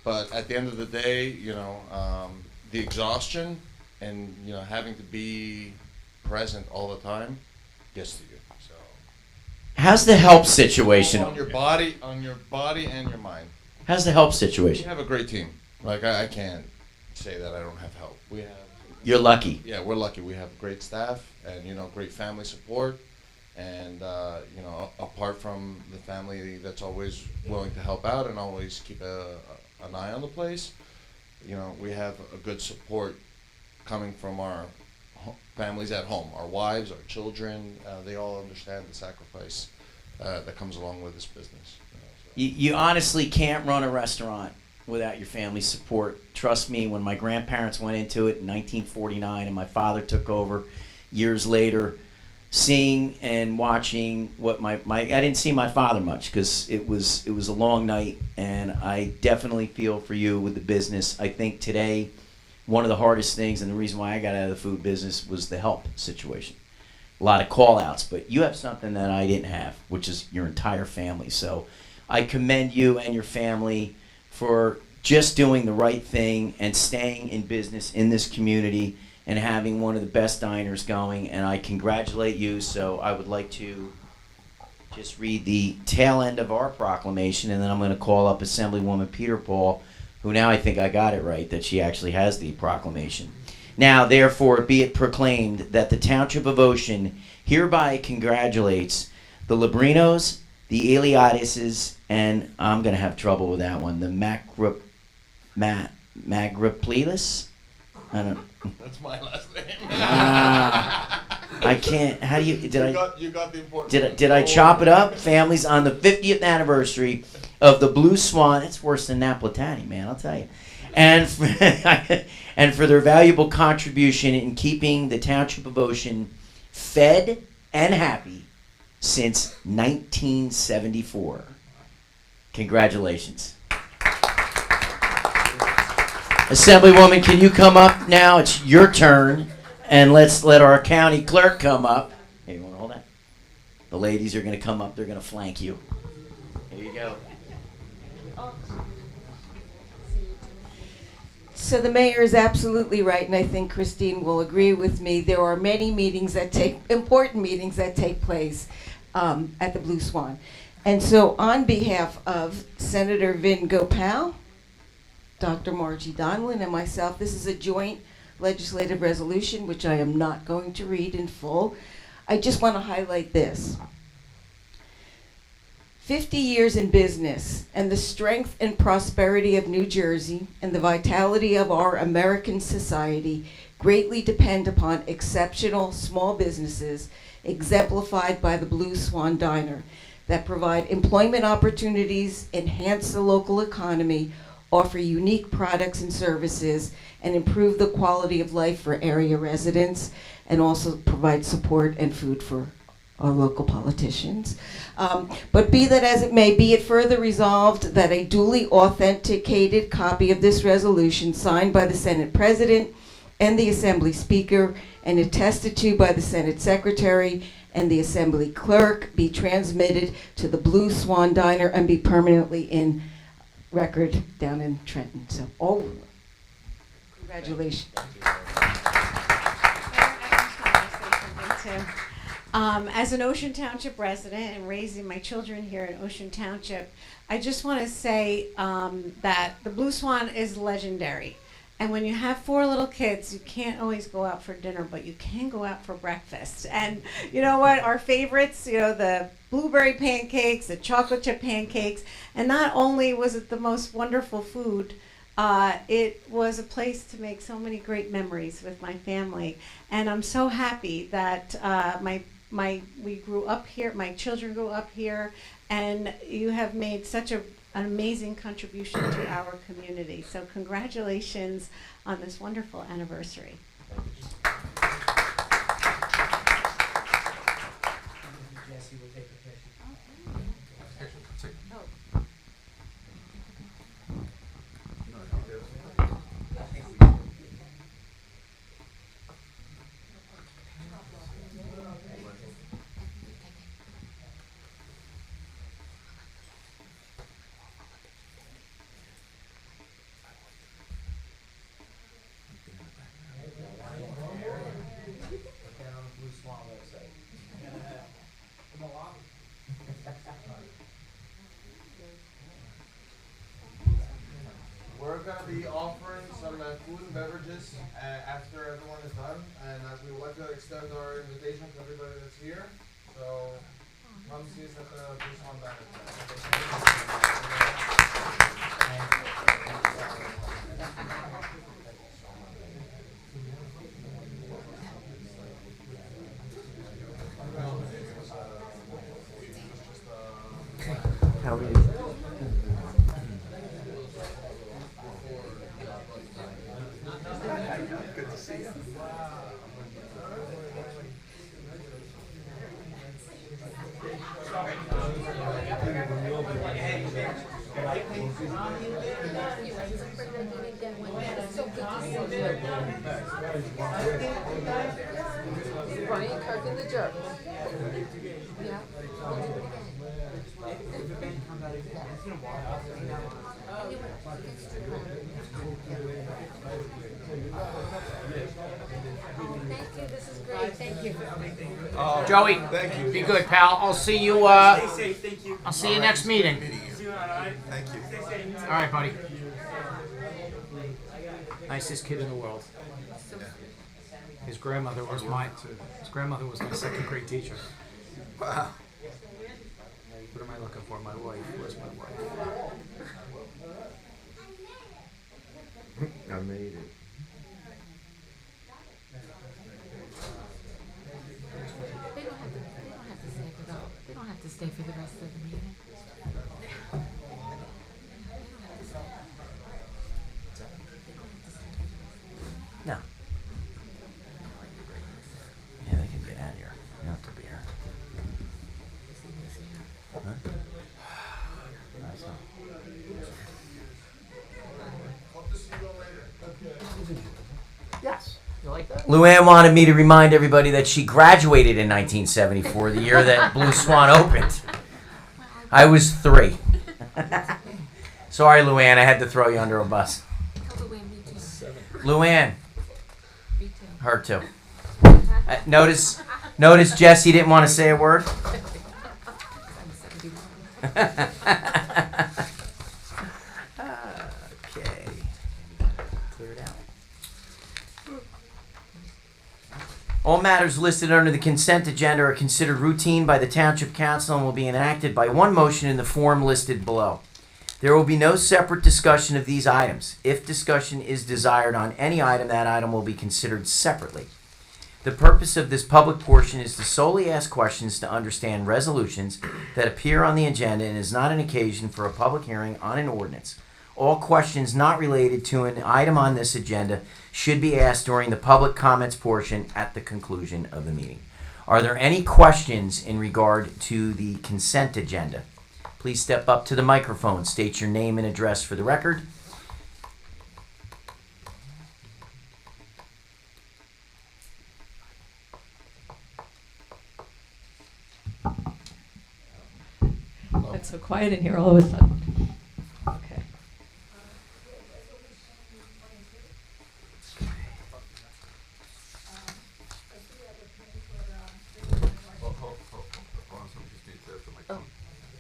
but at the end of the day, the exhaustion and having to be present all the time gets to you. So, how's the help situation? on your body and your mind. How's the help We situation? have a great team. Like I can't say that I don't have help. We have. You're lucky. Yeah, we're lucky. We have great staff and great family support, And, apart from the family that's always willing to help out and always keep an eye on the place, we have a good support coming from our families at home, our wives, our children. They all understand the sacrifice that comes along with this business. You honestly can't run a restaurant without your family's support. Trust me, when my grandparents went into it in 1949 and my father took over years later, seeing and watching what I didn't see my father much because it was a long night, and I definitely feel for you with the business. I think today one of the hardest things, and the reason why I got out of the food business, was the help situation. A lot of call outs, but you have something that I didn't have, which is your entire family. So I commend you and your family for just doing the right thing and staying in business in this community and having one of the best diners going, and I congratulate you. So I would like to just read the tail end of our proclamation, and then I'm going to call up Assemblywoman Peter Paul, who now I think I got it right, that she actually has the proclamation. Now, therefore, be it proclaimed that the Township of Ocean hereby congratulates the Labrinos, the Eliadises, and I'm going to have trouble with that one, the Magriplilis? I don't. That's my last name. I can't. How do you? You got the important. Did I chop it up? Families on the 50th anniversary of the Blue Swan. It's worse than Napolitani, man. I'll tell you. And for their valuable contribution in keeping the Township of Ocean fed and happy since 1974. Congratulations. Assemblywoman, can you come up now? It's your turn. And let's let our county clerk come up. Hey, you want to hold that? The ladies are going to come up. They're going to flank you. Here you go. So the mayor is absolutely right, and I think Christine will agree with me. There are many important meetings that take place at the Blue Swan. And so on behalf of Senator Vin Gopal, Dr. Margie Donlin, and myself, this is a joint legislative resolution, which I am not going to read in full. I just want to highlight this. 50 years in business, and the strength and prosperity of New Jersey and the vitality of our American society greatly depend upon exceptional small businesses exemplified by the Blue Swan Diner that provide employment opportunities, enhance the local economy, offer unique products and services, and improve the quality of life for area residents, and also provide support and food for our local politicians. But be that as it may, be it further resolved that a duly authenticated copy of this resolution signed by the Senate President and the Assembly Speaker and attested to by the Senate Secretary and the Assembly Clerk be transmitted to the Blue Swan Diner and be permanently in record down in Trenton. So, congratulations. As an Ocean Township resident and raising my children here in Ocean Township, I just want to say that the Blue Swan is legendary. And when you have 4 little kids, you can't always go out for dinner, but you can go out for breakfast. And you know what? Our favorites, the blueberry pancakes, the chocolate chip pancakes, and not only was it the most wonderful food, it was a place to make so many great memories with my family. And I'm so happy that we grew up here, my children grew up here, and you have made such an amazing contribution to our community. So congratulations on this wonderful anniversary. We're going to be offering some food and beverages after everyone is done, and we would like to extend our invitation to everybody that's here. So How are you? Good to see you. Brian Kirk and the Jerk. Yeah. Thank you, this is great, thank you. Joey, Thank you. be good, pal. I'll see you, Stay safe, thank you. I'll see you next meeting. See you, all right? Thank you. Stay safe. All right, buddy. Nicest kid in the world. His grandmother was my second grade teacher. Wow. What am I looking for? My wife. Where's my wife? I made it. They don't have to stay for they don't have to stay for the rest of the meeting. No. Yeah, they can get out of here. You don't have to be here. Huh? That's not- Yes. You like that? Luann wanted me to remind everybody that she graduated in 1974, the year that Blue Swan opened. I was 3. Sorry, Luann, I had to throw you under a bus. Luann. Her too. Notice Jesse didn't want to say a word. Okay. Clear it out. All matters listed under the consent agenda are considered routine by the Township Council and will be enacted by one motion in the form listed below. There will be no separate discussion of these items. If discussion is desired on any item, that item will be considered separately. The purpose of this public portion is to solely ask questions to understand resolutions that appear on the agenda and is not an occasion for a public hearing on an ordinance. All questions not related to an item on this agenda should be asked during the public comments portion at the conclusion of the meeting. Are there any questions in regard to the consent agenda? Please step up to the microphone, state your name and address for the record. It's so quiet in here all of a sudden. Okay.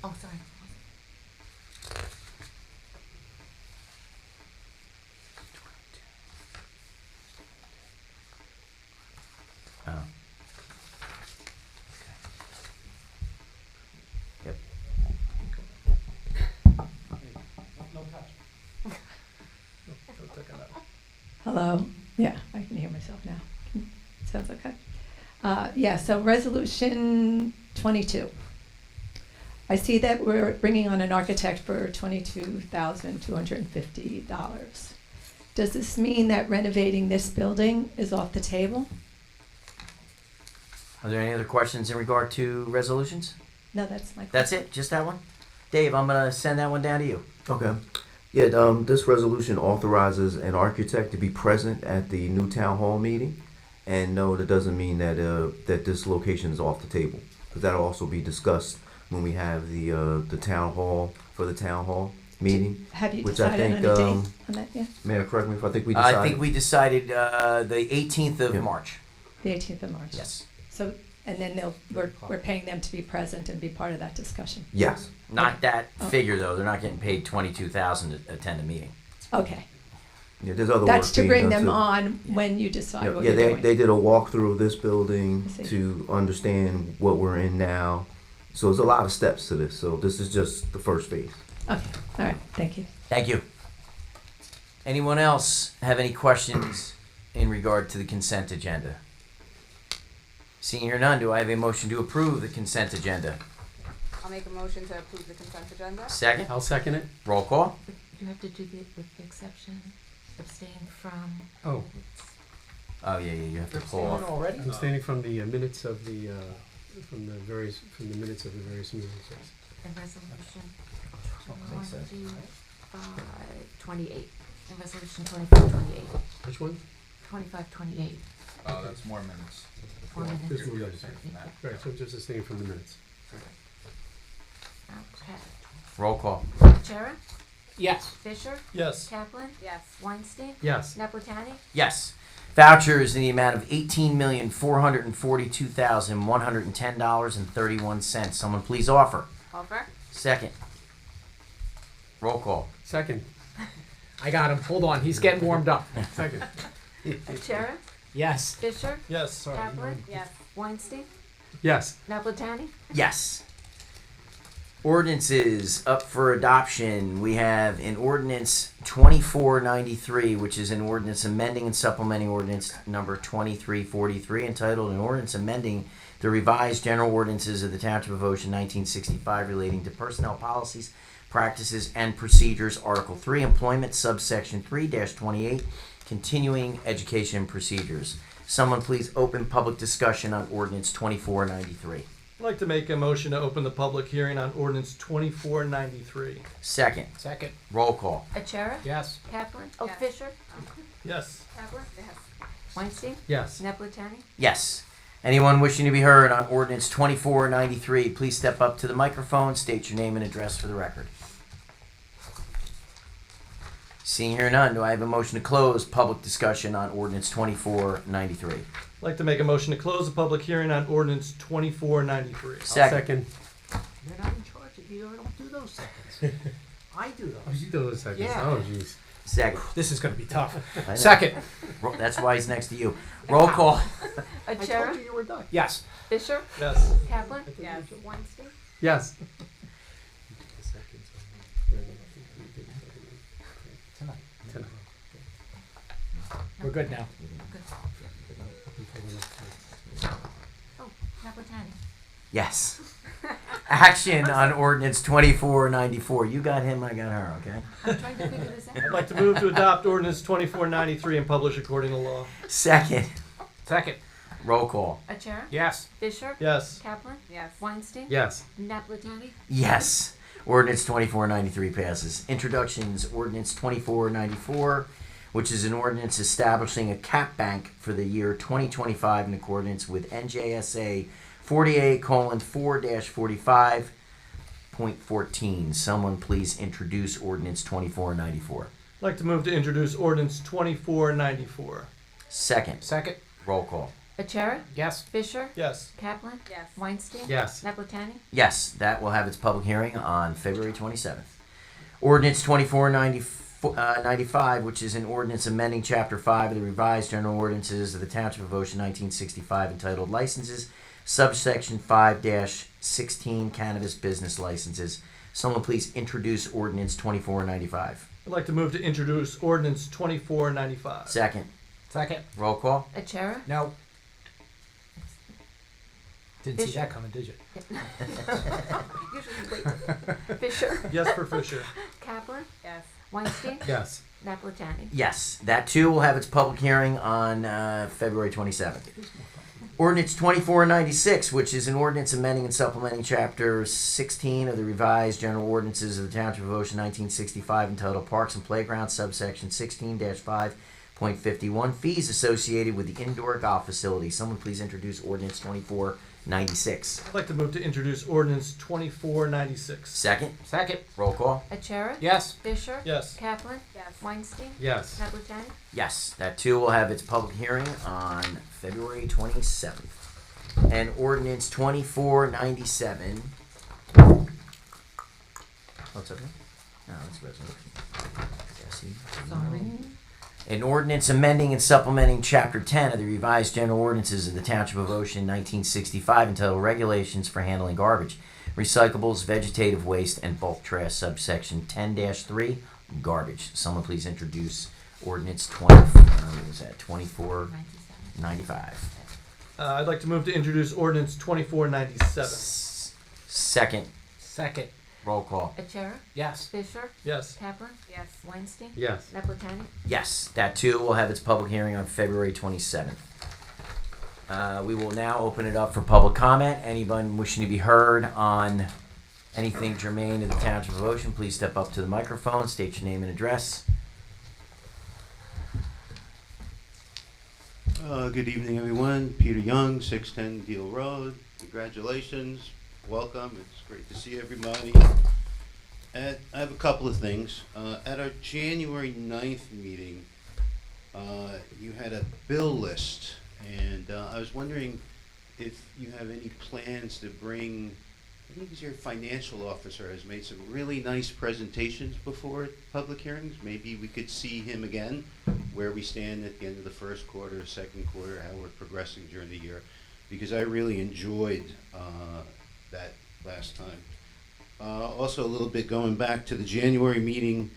Oh, sorry. Oh. Yep. Hello? Yeah, I can hear myself now. Sounds okay. Yeah, so resolution 22. I see that we're bringing on an architect for $22,250. Does this mean that renovating this building is off the table? Are there any other questions in regard to resolutions? No, that's my question. That's it? Just that one? Dave, I'm going to send that one down to you. Okay. Yeah, this resolution authorizes an architect to be present at the new town hall meeting. And no, that doesn't mean that that this location is off the table, because that'll also be discussed when we have the town hall for the town hall meeting. Have you which I decided think, on a date on that yet? Mayor, correct me if I think we decided. I think we decided the 18th of March. The 18th of March? Yes. So, and then we're paying them to be present and be part of that discussion? Yes. Not that Oh. figure, though. They're not getting paid $22,000 to attend a meeting. Okay. Yeah, there's other That's work to being bring done them too. on when you decide what Yeah, you're doing. they did a walkthrough of this building I see. to understand what we're in now So there's a lot of steps to this. So this is just the first phase. Okay, all right, thank you. Thank you. Anyone else have any questions in regard to the consent agenda? Seeing here none, do I have a motion to approve the consent agenda? I'll make a motion to approve the consent agenda. Second? I'll second it. Roll call? You have to do the, with the exception, abstain from. Oh. Oh, yeah, you have to pull off. already? I'm abstaining from the minutes of the, from the minutes of the various meetings. Yes. And resolution makes sense. 2528. And resolution 2528. Which one? 2528. Oh, that's more minutes. 4 minutes. There's more minutes. Abstain from that. Right, so I'm just abstaining from the minutes. Okay. Roll call. Chera? Yes. Fisher? Yes. Kaplan? Yes. Weinstein? Yes. Naplatani? Yes. Vouchers in the amount of $18,442,110.31. Someone please offer. Offer? Second. Roll call. Second. I got him. Hold on. He's getting warmed up. Second. Chera? Yes. Fisher? Yes. Kaplan? Yes. Weinstein? Yes. Naplatani? Yes. Ordinances up for adoption. We have an ordinance 2493, which is an ordinance amending and supplementing ordinance number 2343, entitled an ordinance amending the revised general ordinances of the Township of Ocean 1965 relating to personnel policies, practices, and procedures. Article 3, employment, subsection 3-28, continuing education procedures. Someone please open public discussion on ordinance 2493. I'd like to make a motion to open the public hearing on ordinance 2493. Second. Second. Roll call. Chera? Yes. Kaplan? Oh, Yes. Fisher? Yes. Kaplan? Yes. Weinstein? Yes. Naplatani? Yes. Anyone wishing to be heard on ordinance 2493, please step up to the microphone, state your name and address for the record. Seeing here none, do I have a motion to close public discussion on ordinance 2493? I'd like to make a motion to close the public hearing on ordinance 2493. Second. You're not in charge. You don't do those seconds. I do Oh, those. you do those seconds. Yeah. Oh, jeez. Second. This is going to be tough. I know. Second. That's why he's next to you. Roll call. I told Chera? you were done. Yes. Fisher? Yes. Kaplan? Yes. Weinstein? Yes. Tonight. Tonight. We're good now. Oh, Naplatani. Yes. Action on ordinance 2494. You got him, I got her, okay? I'm trying to figure this out. I'd like to move to adopt ordinance 2493 and publish according to law. Second. Second. Roll call. Chera? Yes. Fisher? Yes. Kaplan? Yes. Weinstein? Yes. Naplatani? Yes. Ordinance 2493 passes. Introductions, ordinance 2494, which is an ordinance establishing a cap bank for the year 2025 in accordance with NJSA 48:4-45.14. Someone please introduce ordinance 2494. I'd like to move to introduce ordinance 2494. Second. Second. Roll call. Chera? Yes. Fisher? Yes. Kaplan? Yes. Weinstein? Yes. Naplatani? Yes, that will have its public hearing on February 27th. Ordinance 2495, which is an ordinance amending Chapter 5 of the revised general ordinances of the Township of Ocean 1965 entitled Licenses, subsection 5-16 Cannabis Business Licenses. Someone please introduce ordinance 2495. I'd like to move to introduce ordinance 2495. Second. Second. Roll call. Chera? No. Didn't see Fisher. that coming, did you? Usually wait. Fisher? Yes for Fisher. Kaplan? Yes. Weinstein? Yes. Naplatani? Yes, that too will have its public hearing on February 27th. Ordinance 2496, which is an ordinance amending and supplementing Chapter 16 of the revised general ordinances of the Township of Ocean 1965 entitled Parks and Playgrounds, subsection 16-5.51, fees associated with the indoor golf facility. Someone please introduce ordinance 2496. I'd like to move to introduce ordinance 2496. Second. Second. Roll call. Chera? Yes. Fisher? Yes. Kaplan? Yes. Weinstein? Yes. Naplatani? Yes, that too will have its public hearing on February 27th. And ordinance 2497. What's up here? No, that's a resolution. Jesse. Sorry. An ordinance amending and supplementing Chapter 10 of the revised general ordinances of the Township of Ocean 1965 entitled Regulations for Handling Garbage. Recyclables, vegetative waste, and bulk trash, subsection 10-3, garbage. Someone please introduce ordinance 2495. I'd like to move to introduce ordinance 2497. Second, Second. roll call. Achara? Yes. Fisher? Yes. Capron? Yes. Weinstein? Yes. Nappertani? Yes, that too will have its public hearing on February 27th. We will now open it up for public comment. Anyone wishing to be heard on anything germane to the Township of Ocean, please step up to the microphone, state your name and address. Good evening, everyone. Peter Young, 610 Deal Road. Congratulations. Welcome. It's great to see everybody. I have a couple of things. At our January 9th meeting, you had a bill list, and I was wondering if you have any plans to bring, I think your financial officer has made some really nice presentations before public hearings. Maybe we could see him again, where we stand at the end of the first quarter, second quarter, how we're progressing during the year, because I really enjoyed that last time. Also, a little bit going back to the January meeting,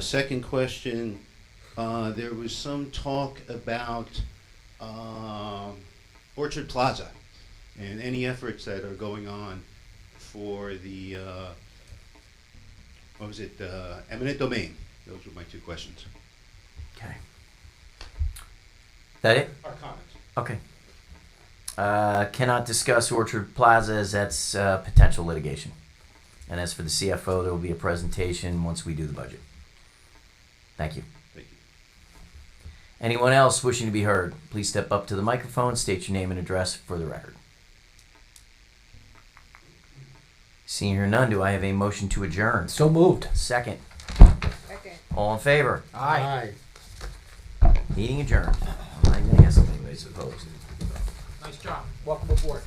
second question, there was some talk about Orchard Plaza and any efforts that are going on for the, eminent domain. Those were my two questions. Okay. That it? Our comments. Okay. Cannot discuss Orchard Plaza as that's potential litigation. And as for the CFO, there will be a presentation once we do the budget. Thank you. Thank you. Anyone else wishing to be heard, please step up to the microphone, state your name and address for the record. Seeing here none, do I have a motion to adjourn? So moved. Second. Second. All in favor? Aye. Meeting adjourned. I'm not even gonna ask if anybody's opposed. Nice job. Welcome aboard.